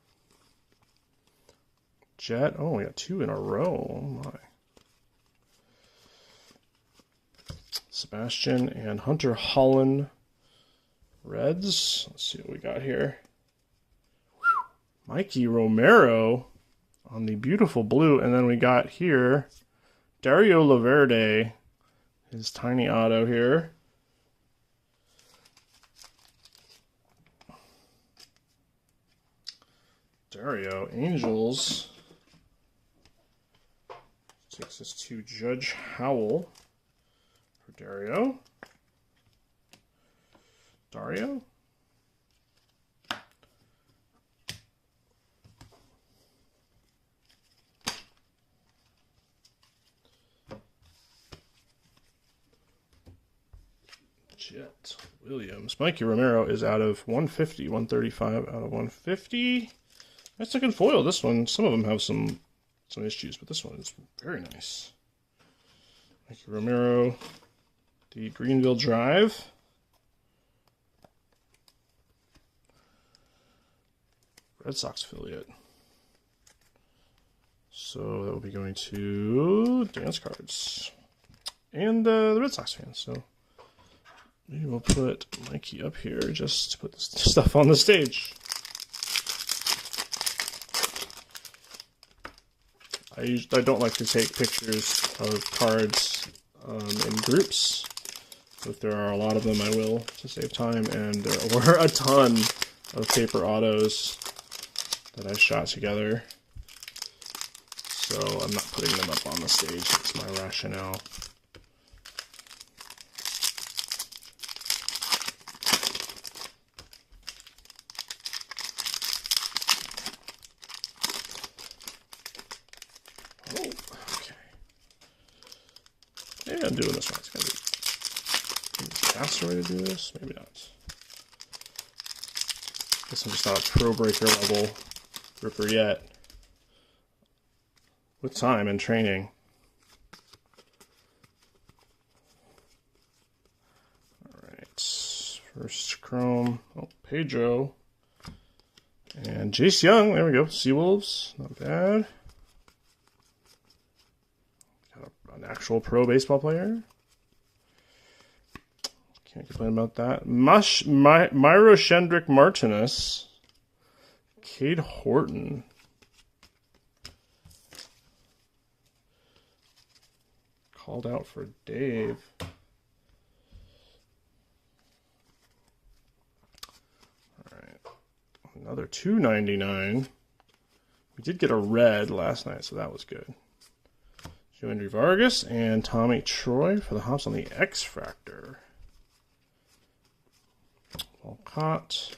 Jet, oh, we got two in a row. Oh my. Sebastian and Hunter Holland Reds. Let's see what we got here. Mikey Romero on the beautiful blue. And then we got here Dario Laverde, his tiny auto here. Dario, Angels. Takes us to Judge Howell. Dario. Dario. Jet Williams. Mikey Romero is out of 150. 135 out of 150. Nice looking foil, this one. Some of them have some issues, but this one is very nice. Mikey Romero. The Greenville Drive. Red Sox affiliate. So that will be going to Dance Cards. And the Red Sox fans. So maybe we'll put Mikey up here just to put this stuff on the stage. I don't like to take pictures of cards in groups. If there are a lot of them, I will, to save time. And there were a ton of paper autos that I shot together. So I'm not putting them up on the stage. That's my rationale. Oh, okay. Maybe I'm doing this one. It's gonna be faster way to do this? Maybe not. Guess I'm just not a pro breaker level gripper yet. With time and training. Alright. First chrome. Oh, Pedro. And Jace Young. There we go. Seawolves. Not bad. Got an actual pro baseball player. Can't complain about that. Myro Shendrick Martinez. Cade Horton. Called out for Dave. Alright. Another $2.99. We did get a red last night, so that was good. Joandry Vargas and Tommy Troy for the hops on the X Fractor. Walcott.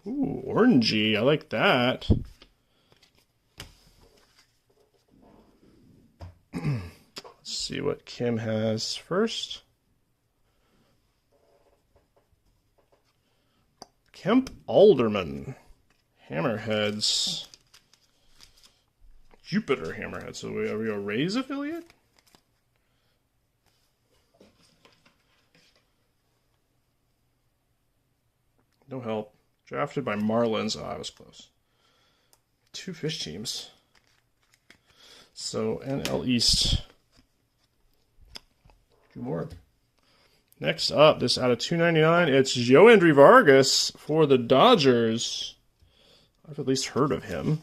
Ooh, orangey. I like that. Let's see what Kim has first. Kemp Alderman. Hammerheads. Jupiter Hammerheads. So are we a Rays affiliate? No help. Drafted by Marlins. Oh, I was close. 2 fish teams. So, NL East. 2 more. Next up, this out of 299, it's Ybrb Vargas for the Dodgers. I've at least heard of him.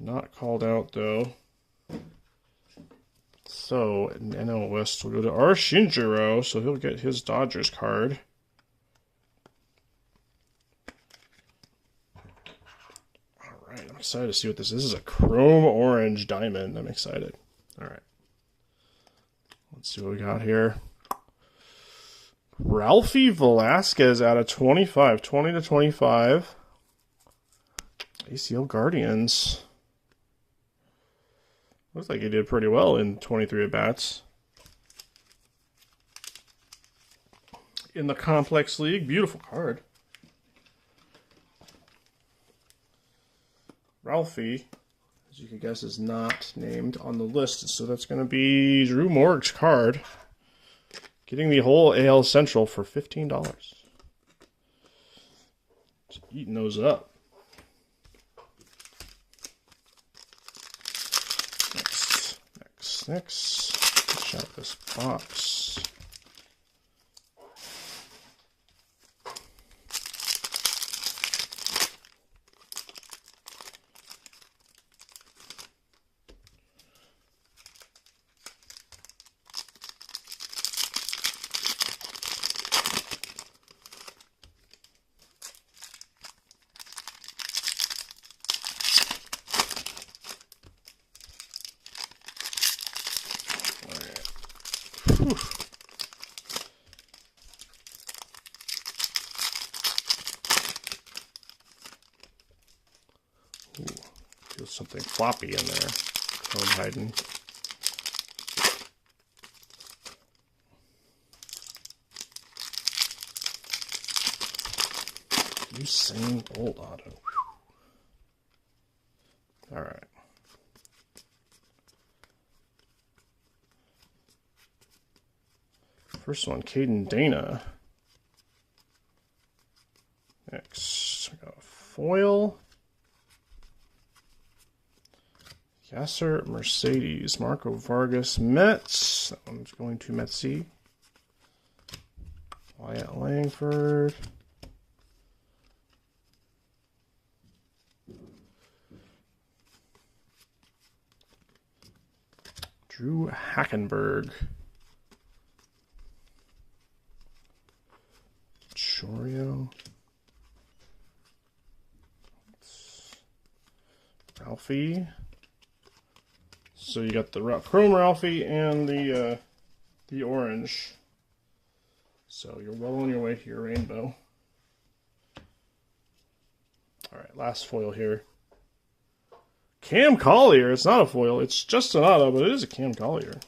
Not called out, though. So, in NL West, we'll go to R. Shinjiro, so he'll get his Dodgers card. Alright, I'm excited to see what this is. This is a chrome orange diamond. I'm excited. Alright. Let's see what we got here. Ralphie Velasquez out of 25. 20 to 25. ACL Guardians. Looks like he did pretty well in 23 at-bats. In the Complex League. Beautiful card. Ralphie, as you can guess, is not named on the list. So that's going to be Drew Morg's card. Getting the whole AL Central for $15. Just eating those up. Next. Check out this box. Whew. Ooh, feels something floppy in there. Chrome hiding. Usain Bolt auto. All right. First one, Caden Dana. Next, we got a foil. Yasser Mercedes, Marco Vargas, Mets. That one's going to Metsy. Wyatt Langford. Drew Hackenberg. Chorio. Ralphie. So you got the Chrome Ralphie and the orange. So you're well on your way to your rainbow. All right, last foil here. Cam Collier. It's not a foil. It's just an auto, but it is a Cam Collier.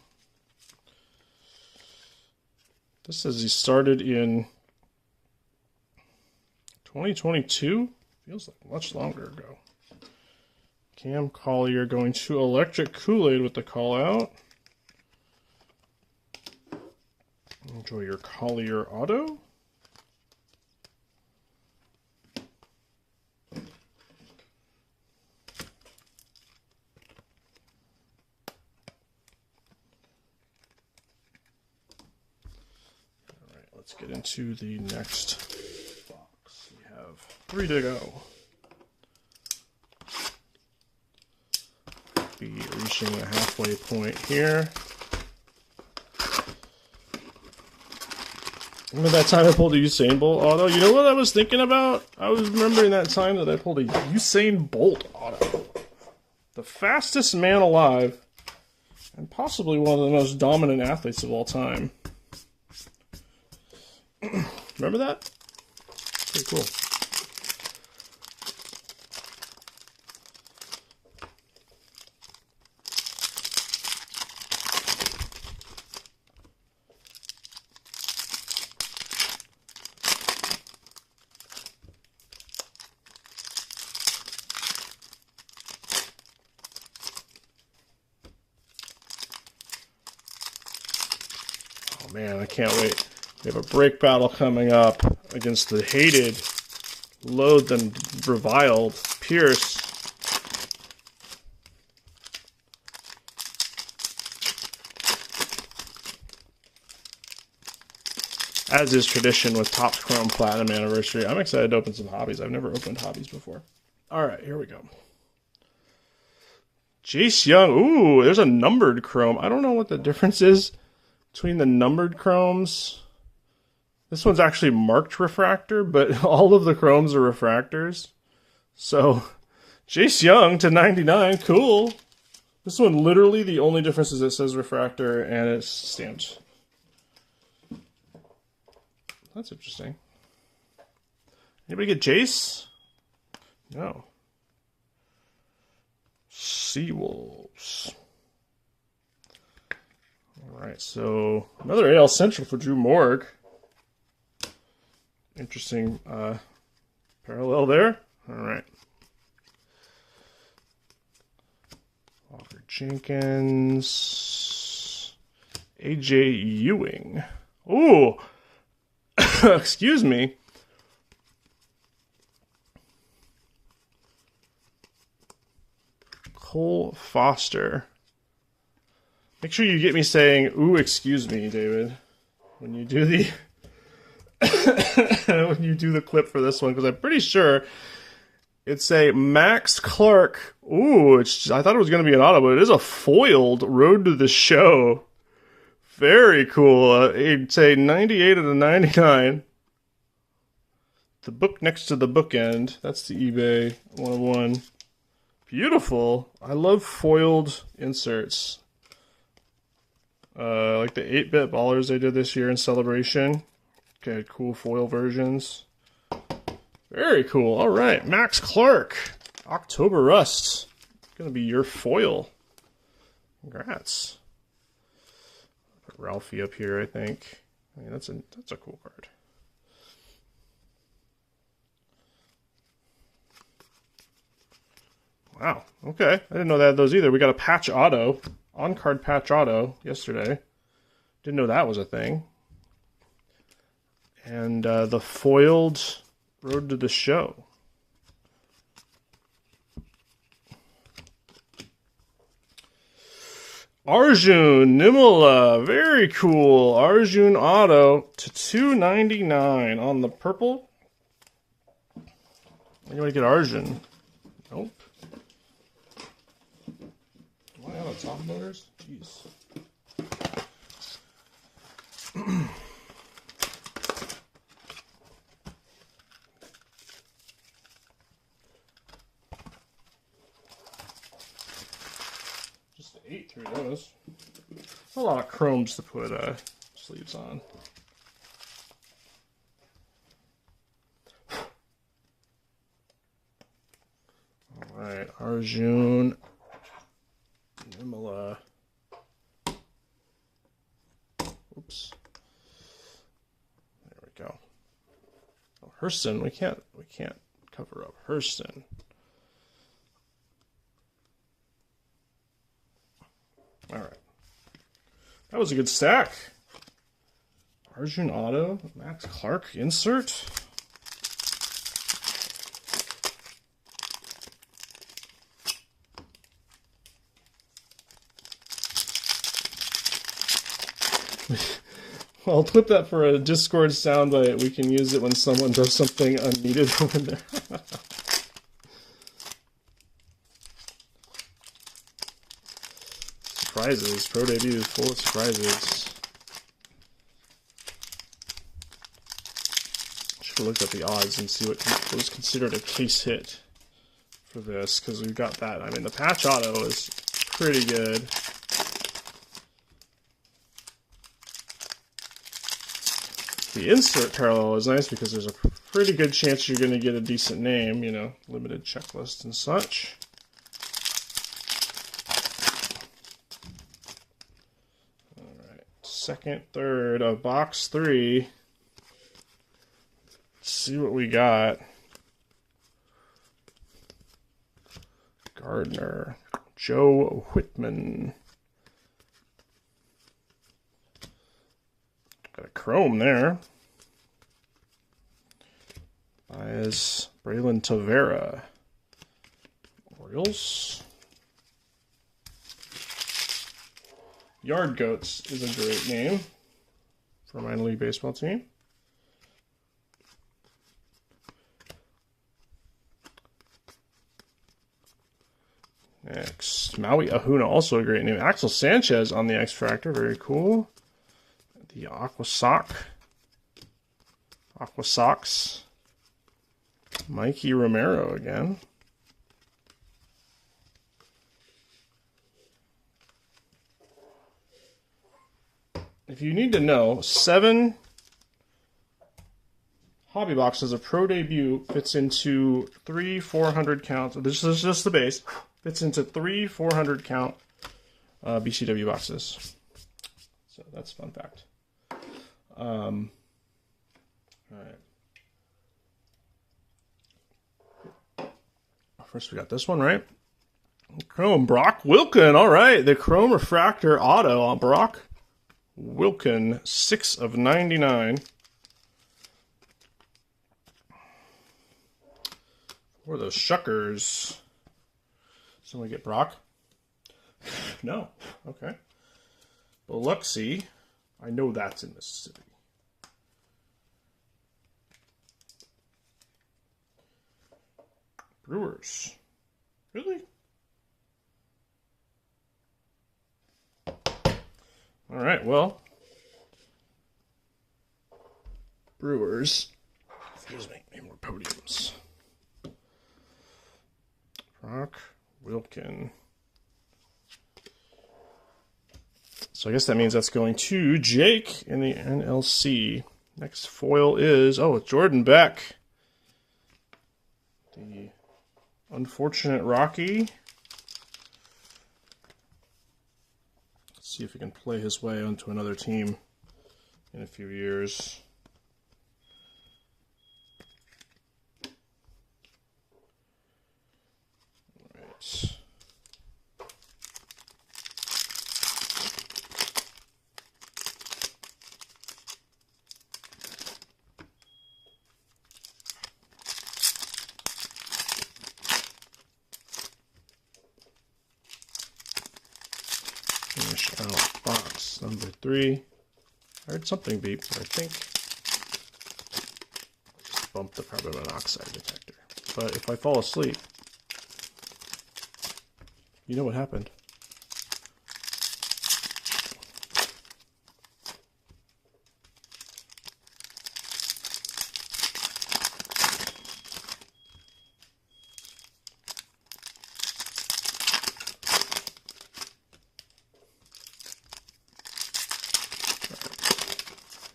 This says he started in 2022? Feels like much longer ago. Cam Collier going to Electric Kool-Aid with the call out. Enjoy your Collier auto. Alright, let's get into the next box. We have 3 to go. Be reaching the halfway point here. Remember that time I pulled a Usain Bolt auto? You know what I was thinking about? I was remembering that time that I pulled a Usain Bolt auto. The fastest man alive, and possibly one of the most dominant athletes of all time. Remember that? Pretty cool. Oh man, I can't wait. We have a break battle coming up against the hated, loathed, and reviled Pierce. As is tradition with Topps Chrome Platinum Anniversary, I'm excited to open some hobbies. I've never opened hobbies before. All right, here we go. Jace Young. Ooh, there's a numbered chrome. I don't know what the difference is between the numbered chromes. This one's actually marked refractor, but all of the chromes are refractors. So, Jace Young to 99. Cool. This one, literally, the only difference is it says refractor and it's stamped. That's interesting. Anybody get Jace? No. Seawolves. Alright, so another AL Central for Drew Morg. Interesting parallel there. Alright. Walker Jenkins. AJ Ewing. Ooh! Excuse me. Cole Foster. Make sure you get me saying, ooh, excuse me, David, when you do the when you do the clip for this one, because I'm pretty sure it's a Max Clark. Ooh, I thought it was going to be an auto, but it is a foiled Road to the Show. Very cool. It's a 98 out of 99. The book next to the bookend. That's the eBay 101. Beautiful. I love foiled inserts. Like the 8-bit ballers they did this year in Celebration. Okay, cool foil versions. Very cool. All right, Max Clark. October Rust. Going to be your foil. Congrats. Put Ralphie up here, I think. I mean, that's a cool card. Wow, okay. I didn't know they had those either. We got a patch auto, on-card patch auto yesterday. Didn't know that was a thing. And the foiled Road to the Show. Arjun Nimala, very cool. Arjun auto to 299 on the purple. Anybody get Arjun? Nope. Do I have a top motors? Jeez. Just 8 through those. A lot of chromes to put sleeves on. Alright, Arjun Nimala. Oops. There we go. Oh, Hurston, we can't cover up Hurston. Alright. That was a good stack. Arjun auto, Max Clark insert. I'll clip that for a Discord soundbite. We can use it when someone does something unneeded over there. Surprises. Pro debut is full of surprises. Should have looked at the odds and see what was considered a case hit for this, because we've got that. I mean, the patch auto is pretty good. The insert parallel is nice because there's a pretty good chance you're going to get a decent name, you know, limited checklist and such. All right, second, third of box 3. Let's see what we got. Gardner, Joe Whitman. Got a chrome there. Baez, Braylon Tavera. Orioles. Yard Goats is a great name for a minor league baseball team. Next, Maui Ahuna, also a great name. Axel Sanchez on the X Factor, very cool. The Aqua Sox. Mikey Romero again. If you need to know, 7 hobby boxes of Pro Debut fits into 3 400 counts. This is just the base. Fits into 3 400 count BCW boxes. So that's a fun fact. All right. First we got this one, right? Chrome Brock Wilken. All right, the Chrome Refractor Auto on Brock Wilken, 6 of 99. For those Shuckers. Someone get Brock? No. Okay. Biloxi. I know that's in Mississippi. Brewers. Really? All right, well. Brewers. Excuse me, need more podiums. Brock Wilken. So I guess that means that's going to Jake in the NLC. Next foil is, it's Jordan Beck. The unfortunate Rocky. Let's see if he can play his way onto another team in a few years. All right. Finish out box number 3. I heard something beep, but I think I just bumped the carbon monoxide detector. But if I fall asleep, you know what happened.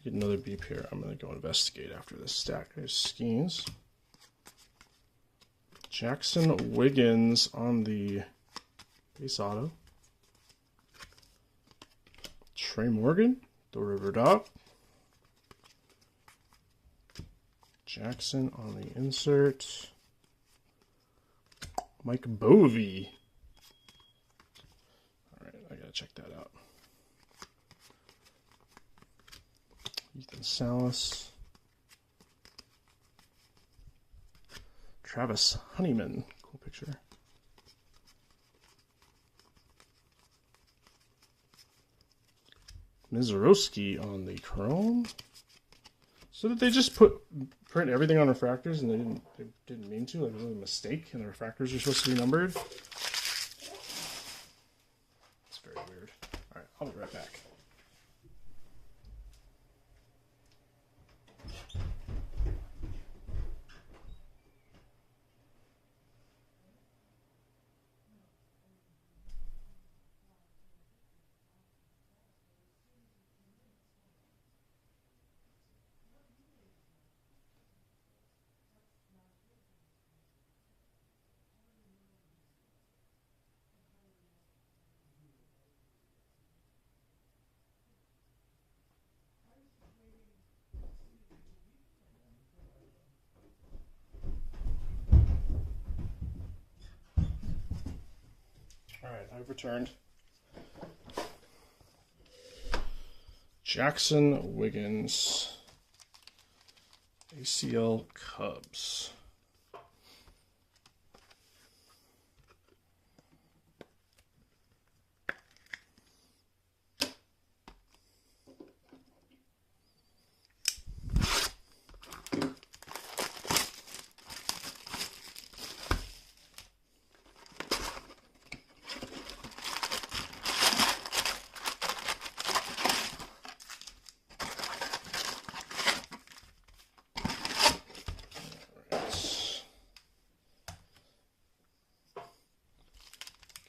Get another beep here. I'm going to go investigate after this stack. There's Skeens. Jackson Wiggins on the base auto. Trey Morgan, the River Dog. Jackson on the insert. Mike Bovey. All right, I got to check that out. Ethan Salas. Travis Honeyman. Cool picture. Mizorowski on the chrome. So did they just print everything on refractors and they didn't mean to? Like, was it a mistake and the refractors are supposed to be numbered? It's very weird. All right, I'll be right back. I've returned. Jackson Wiggins. ACL Cubs.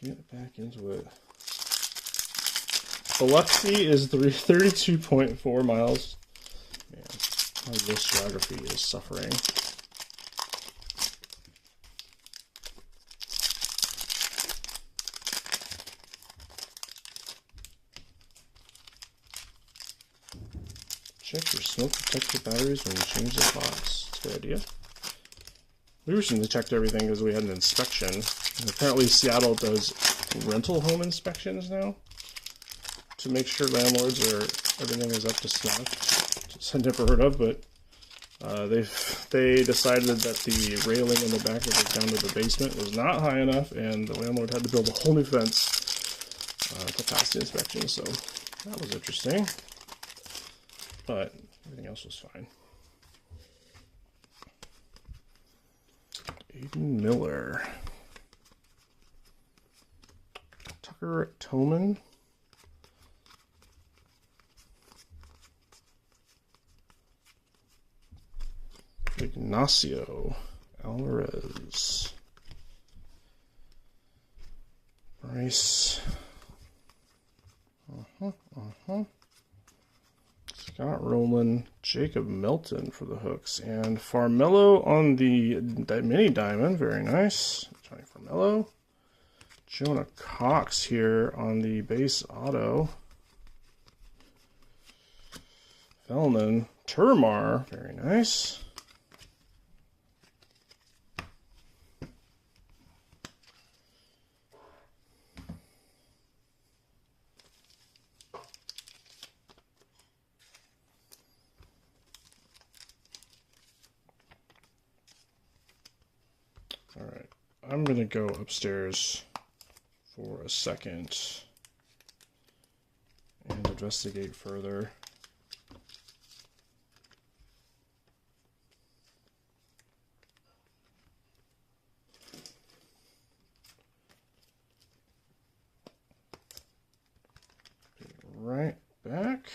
Get back into it. Biloxi is 32.4 miles. Man, my list geography is suffering. Check your smoke detector batteries when you change the box. That's a good idea. We recently checked everything because we had an inspection. And apparently Seattle does rental home inspections now to make sure landlords everything is up to snuff. Which I've never heard of, but they decided that the railing in the back that goes down to the basement was not high enough, and the landlord had to build a whole new fence to pass the inspection. So that was interesting, but everything else was fine. Aiden Miller. Tucker Toman. Ignacio Alvarez. Bryce. Scott Rowland, Jacob Milton for the hooks, and Farmello on the mini diamond. Very nice. Johnny Farmello. Jonah Cox here on the base auto. Fellman. Termar. Very nice. All right, I'm going to go upstairs for a second and investigate further. Be right back.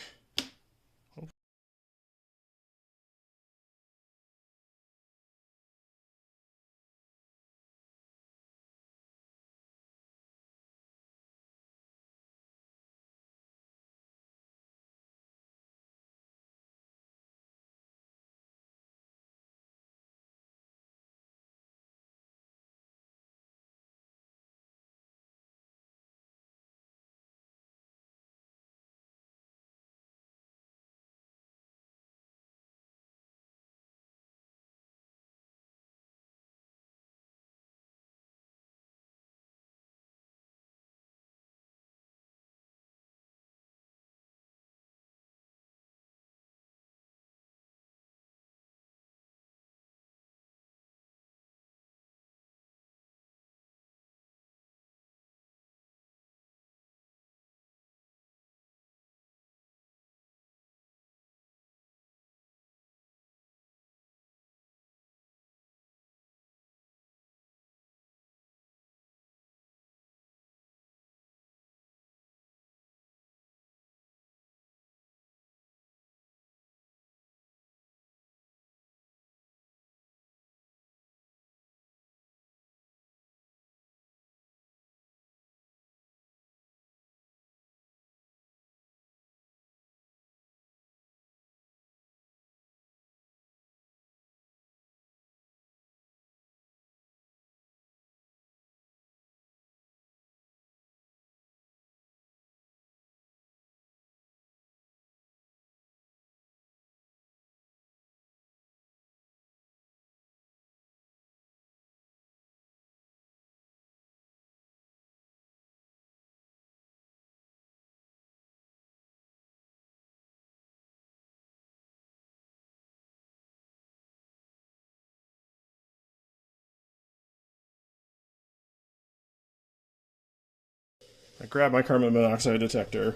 I grabbed my carbon monoxide detector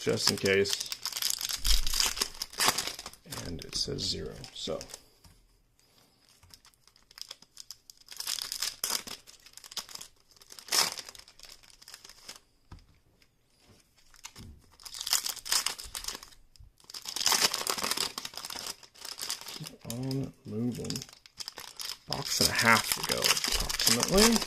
just in case. And it says 0. So keep on moving. Box and a half to go, approximately.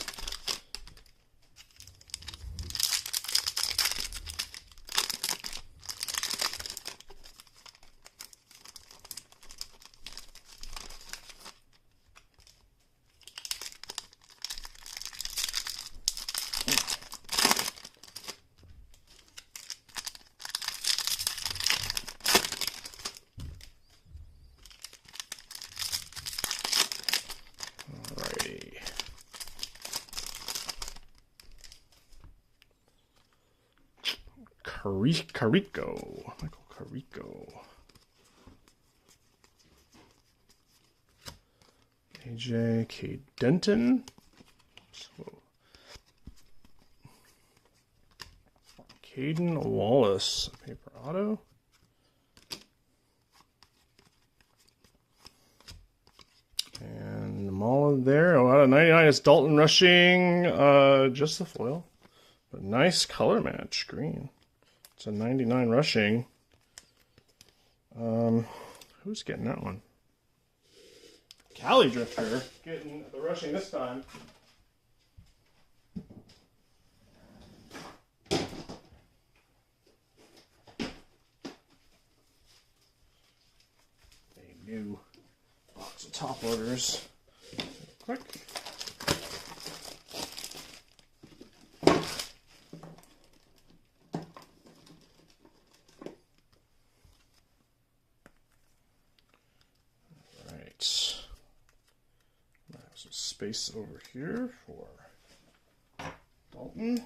Michael Carico. AJ K. Denton. Caden Wallace, paper auto. And Mala there. Oh, out of 99 is Dalton Rushing. Just the foil. But nice color match, green. It's a 99 Rushing. Who's getting that one? Cali Drifter getting the Rushing this time. A new box of top loaders. Quick. Some space over here for Dalton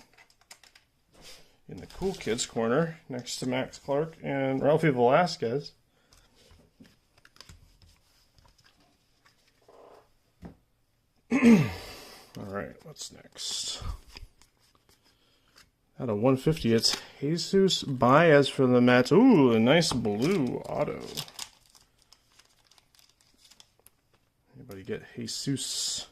in the cool kids corner next to Max Clark and Ralphie Velasquez. All right, what's next? At a 150, it's Jesus Baez for the Mets. Ooh, a nice blue auto. Anybody get Jesus?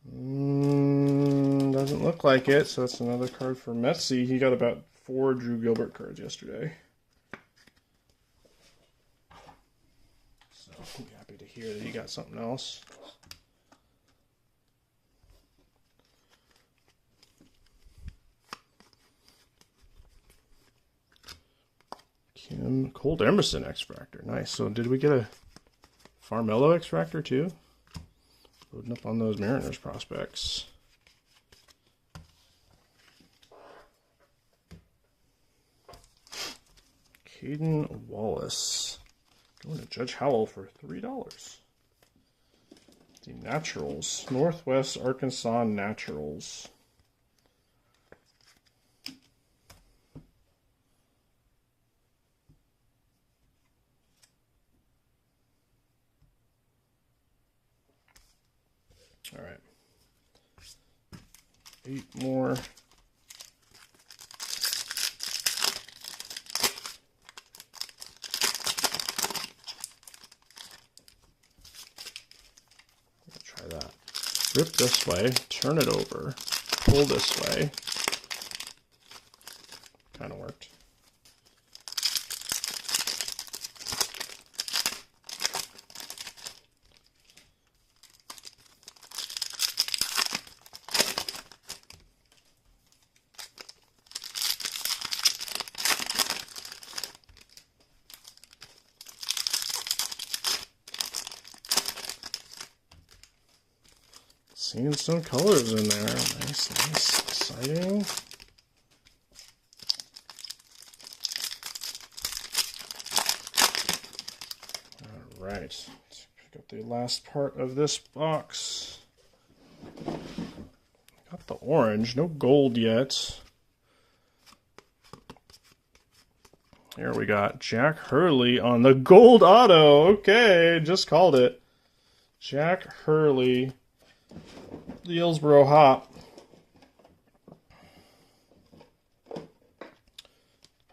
Doesn't look like it, so that's another card for Metsy. He got about 4 Drew Gilbert cards yesterday. So I'm happy to hear that he got something else. Kim Cold Emerson X-Fractor. Nice. So did we get a Farmello X-Fractor too? Loading up on those Mariners prospects. Caden Wallace. Going to Judge Howell for $3. The Naturals. Northwest Arkansas Naturals. All right. 8 more. Try that. Rip this way, turn it over, pull this way. Kind of worked. Seeing some colors in there. Nice, nice, exciting. All right, let's pick up the last part of this box. Got the orange, no gold yet. Here we got Jack Hurley on the gold auto. Okay, just called it. Jack Hurley. The Hillsboro Hop.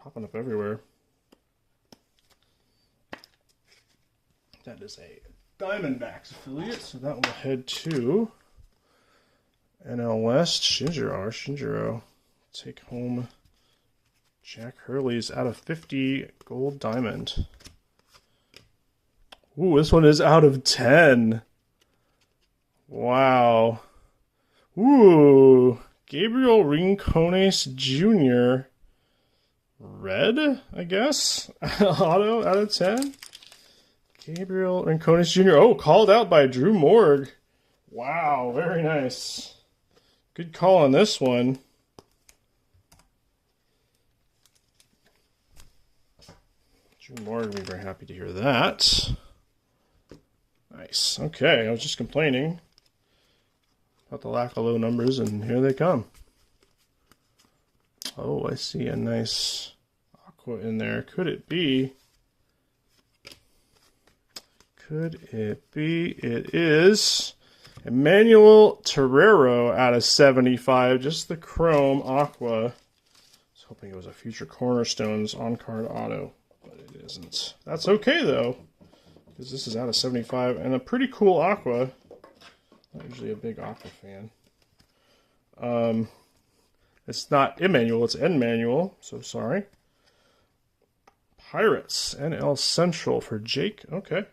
popping up everywhere. That is a Diamondbacks affiliate, so that will head to NL West. Shinjiro. Take home Jack Hurley's out of 50 gold diamond. Ooh, this one is out of 10. Wow. Ooh, Gabriel Rincones Jr. Red, I guess. Auto out of 10. Gabriel Rincones Jr. Oh, called out by Drew Morg. Wow, very nice. Good call on this one. Drew Morg will be very happy to hear that. Nice. Okay, I was just complaining about the lack of low numbers, and here they come. Oh, I see a nice aqua in there. Could it be? It is Emmanuel Terrero out of 75. Just the chrome aqua. I was hoping it was a future Cornerstones on-card auto, but it isn't. That's okay, though, because this is out of 75 and a pretty cool aqua. Not usually a big aqua fan. It's not Emmanuel, it's Emmanuel, so sorry. Pirates, NL Central for Jake. Okay.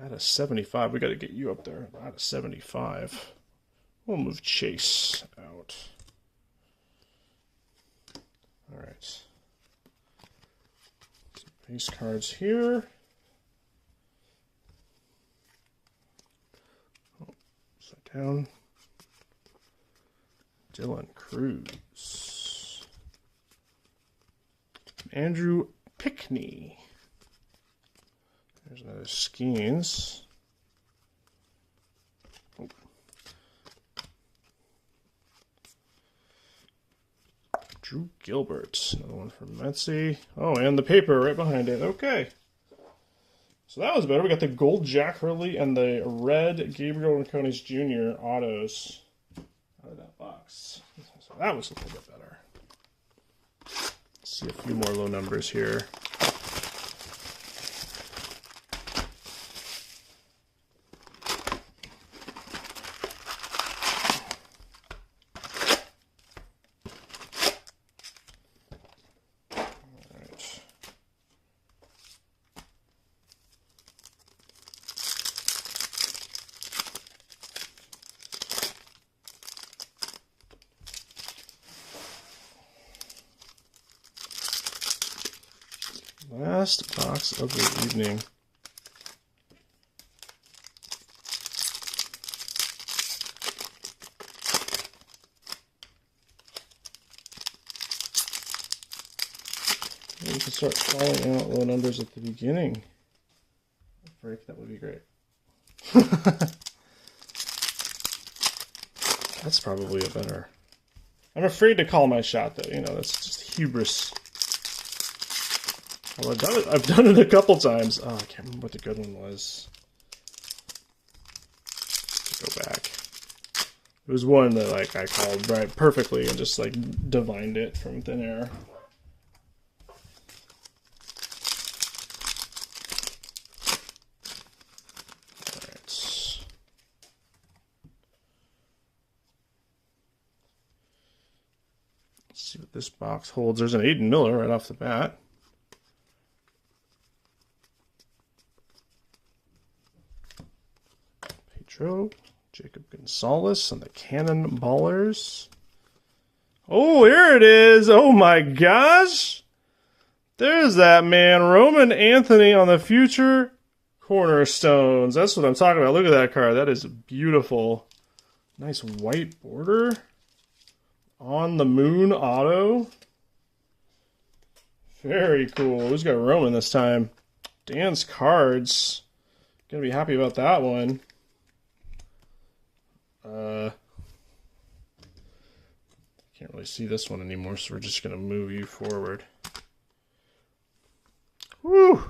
Out of 75. We got to get you up there. Out of 75. We'll move Chase out. All right. Some base cards here. Oh, upside down. Dylan Cruz. Andrew Pickney. There's another Skeens. Oh. Drew Gilbert. Another one from Metzi. Oh, and the paper right behind it. Okay. So that was better. We got the gold Jack Hurley and the red Gabriel Rincones Jr. autos out of that box. So that was a little bit better. Let's see a few more low numbers here. Last box of the evening. We can start calling out low numbers at the beginning. Break, that would be great. That's probably a better. I'm afraid to call my shot, though. You know, that's just hubris. Well, I've done it a couple times. Oh, I can't remember what the good one was. Let's go back. It was one that I called right perfectly and just divined it from thin air. All right. Let's see what this box holds. There's an Aiden Miller right off the bat. Jacob Gonzalez and the Cannonballers. Oh, here it is. Oh my gosh. There's that man, Roman Anthony on the future Cornerstones. That's what I'm talking about. Look at that card. That is beautiful. Nice white border. On the Moon auto. Very cool. Who's got Roman this time? Dan's cards. Gonna be happy about that one. Can't really see this one anymore, so we're just going to move you forward. Woo!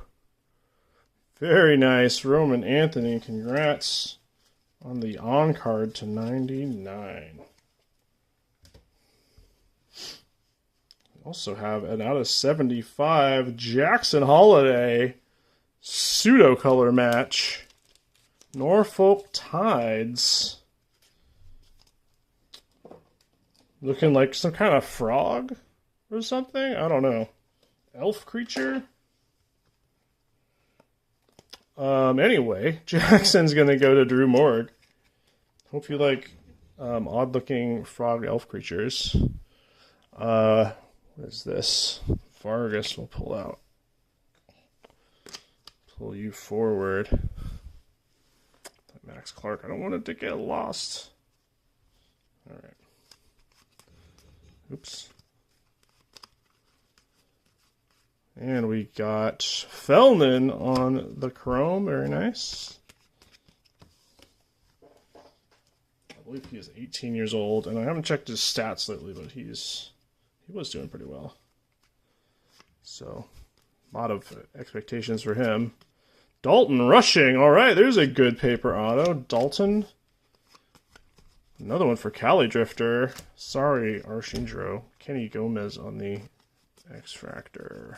Very nice, Roman Anthony. Congrats on the on-card to 99. Also have an out of 75 Jackson Holiday pseudo color match. Norfolk Tides. Looking like some kind of frog or something? I don't know. Elf creature? Anyway, Jackson's gonna go to Drew Morg. Hope you like odd looking frog elf creatures. What is this? Vargas will pull out. Pull you forward. Max Clark, I don't want it to get lost. Alright. Oops. And we got Fellman on the chrome. Very nice. I believe he is 18 years old, and I haven't checked his stats lately, but he was doing pretty well. So, a lot of expectations for him. Dalton Rushing. All right, there's a good paper auto. Dalton. Another one for Cali Drifter. Sorry, Arshindro. Kenny Gomez on the X-Fractor.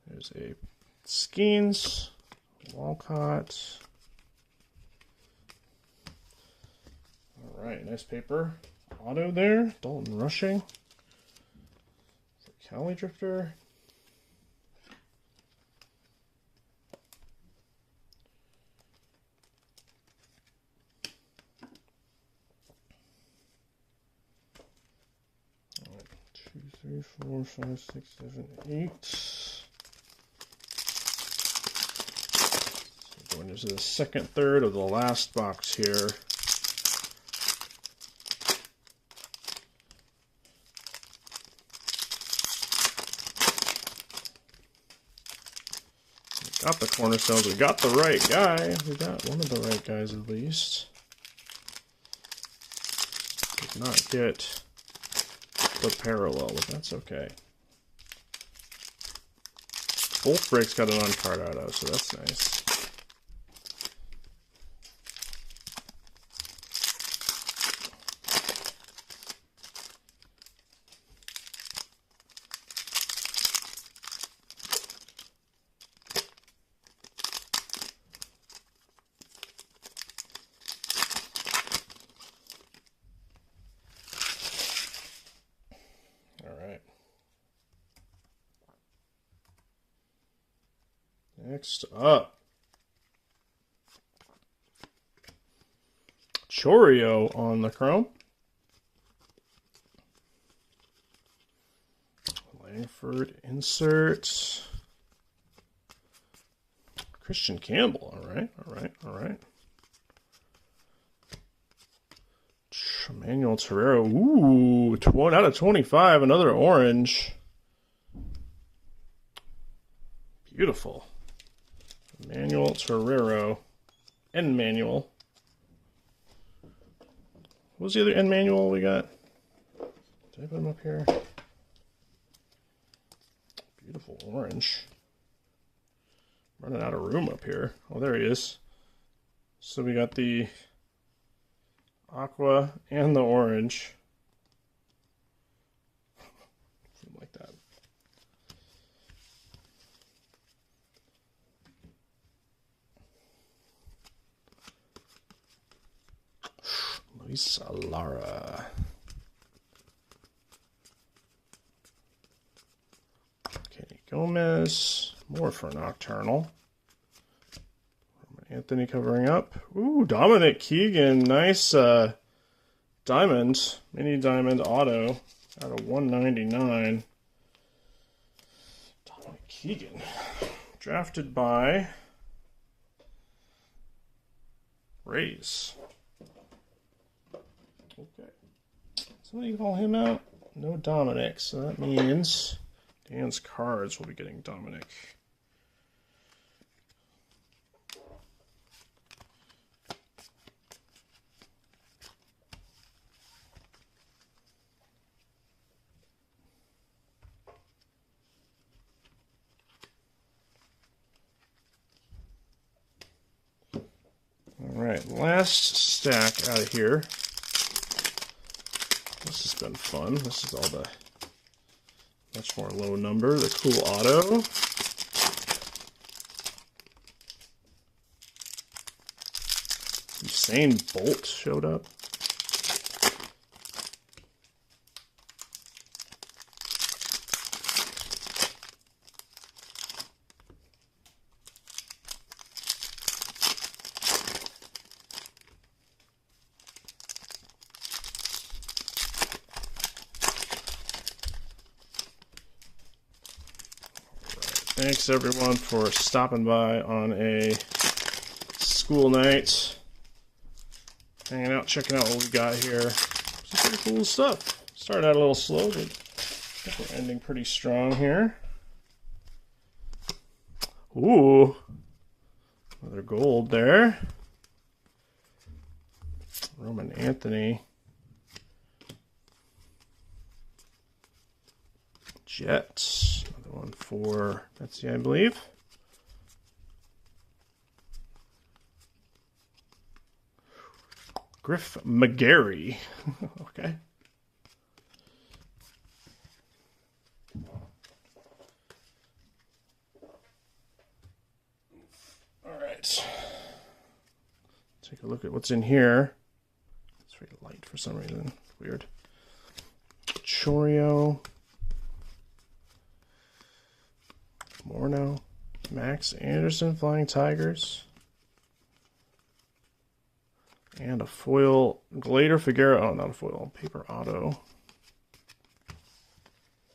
There's a Skeens. Walcott. All right, nice paper auto there. Dalton Rushing. For Cali Drifter. All right, 2, 3, 4, 5, 6, 7, 8. So going into the second third of the last box here. Got the cornerstones. We got the right guy. We got one of the right guys at least. Did not get the parallel, but that's okay. Both breaks got an on-card auto, so that's nice. Next up, Chorio on the chrome. Langford insert. Christian Campbell. All right, all right, all right. Emmanuel Torrero. Ooh, 1 out of 25. Another orange. Beautiful. Emmanuel Torrero. N manual. What was the other N manual we got? Did I put him up here? Beautiful orange. Running out of room up here. Oh, there he is. So we got the aqua and the orange. Something like that. Luis Lara. Kenny Gomez. More for Nocturnal. Anthony covering up. Ooh, Dominic Keegan. Nice diamond. Mini diamond auto out of 199. Dominic Keegan. Drafted by Rays. Okay. Somebody call him out? No Dominic, so that means Dan's cards will be getting Dominic. All right, last stack out of here. This has been fun. This is all the much more low number. The cool auto. Usain Bolt showed up. Thanks everyone for stopping by on a school night. Hanging out, checking out what we got here. Some pretty cool stuff. Started out a little slow, but I think we're ending pretty strong here. Ooh. Another gold there. Roman Anthony. Jets. Another one for Betsy, I believe. Griff McGarry. Okay. All right. Take a look at what's in here. It's very light for some reason. Weird. Chorio. Morno. Max Anderson, Flying Tigers. And a foil Glader Figueroa. Oh, not a foil. Paper auto.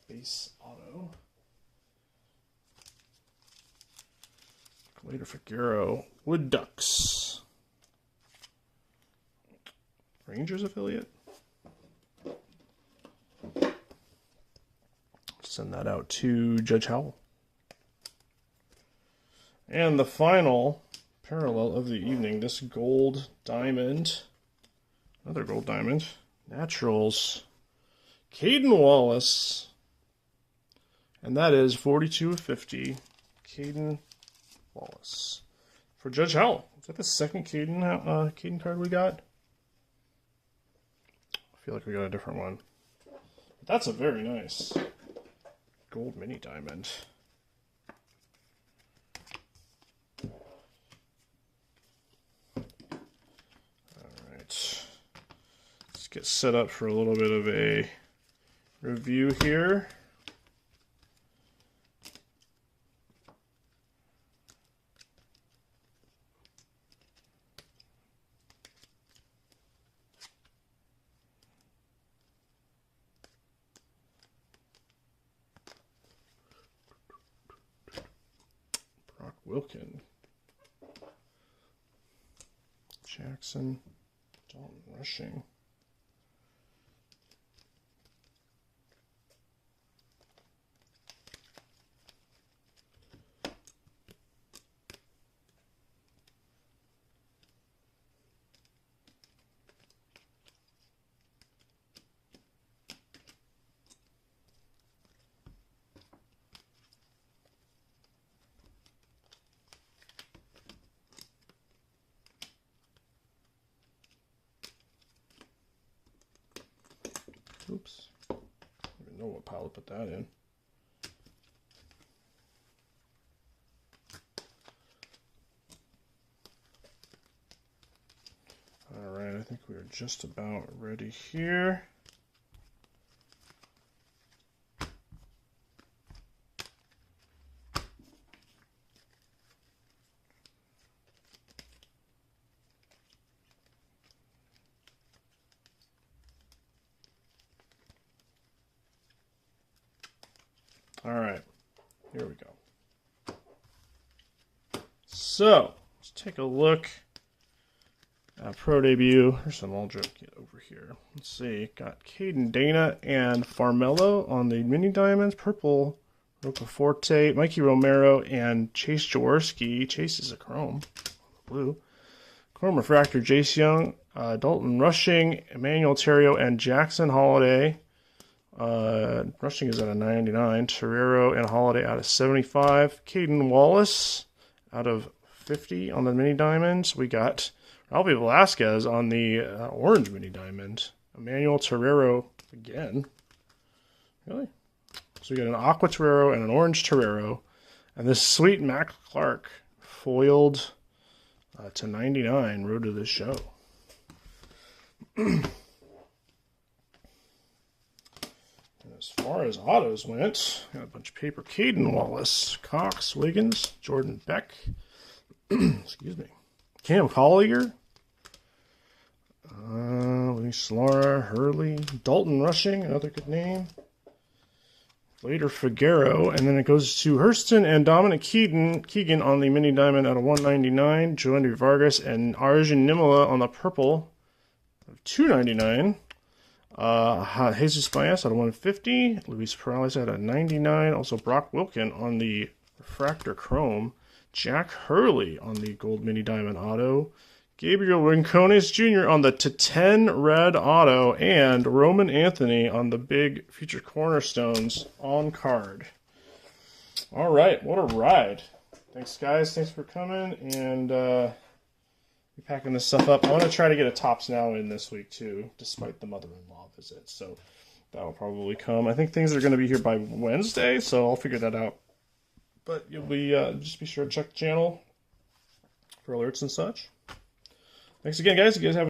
Base auto. Glader Figueroa. Wood Ducks. Rangers affiliate. Send that out to Judge Howell. And the final parallel of the evening, this gold diamond, another gold diamond, Naturals, Caden Wallace, and that is 42 of 50, Caden Wallace. For Judge Howell. Is that the second Caden card we got? I feel like we got a different one. That's a very nice gold mini diamond. Let's get set up for a little bit of a review here. Brock Wilkin. Jackson. Dalton Rushing. Oops. I don't even know what pile to put that in. Alright, I think we're just about ready here. All right, here we go. So, let's take a look at Pro Debut. There's some Aldrich over here. Let's see, got Caden Dana and Farmello on the mini diamonds. Purple, Rocaforte, Mikey Romero, and Chase Jaworski. Chase is a chrome, blue. Chrome Refractor, Jace Young, Dalton Rushing, Emmanuel Terrio, and Jackson Holiday. Rushing is at a 99. Torero and Holiday out of 75. Caden Wallace out of 50 on the mini diamonds. We got Albie Velasquez on the orange mini diamond. Emmanuel Torero again. Really? So we got an aqua Torero and an orange Torero. And this sweet Mac Clark foiled to 99 road to this show. As far as autos went, got a bunch of paper. Caden Wallace, Cox, Wiggins, Jordan Beck, excuse me, Cam Collier, Luis Lara, Hurley, Dalton Rushing, another good name, later Figueroa, and then it goes to Hurston and Dominic Keegan on the mini diamond out of 199, Joandy Vargas and Arjun Nimala on the purple of 299. Jesus Bias out of 150, Luis Perales out of 99, also Brock Wilkin on the refractor chrome, Jack Hurley on the gold mini diamond auto, Gabriel Rincones Jr. on the to-10 red auto, and Roman Anthony on the big future cornerstones on card. All right, what a ride. Thanks, guys. Thanks for coming, and be packing this stuff up. I want to try to get a Topps Now in this week, too, despite the mother-in-law visit. So that'll probably come. I think things are going to be here by Wednesday, so I'll figure that out. But you'll be just be sure to check the channel for alerts and such. Thanks again, guys. You guys have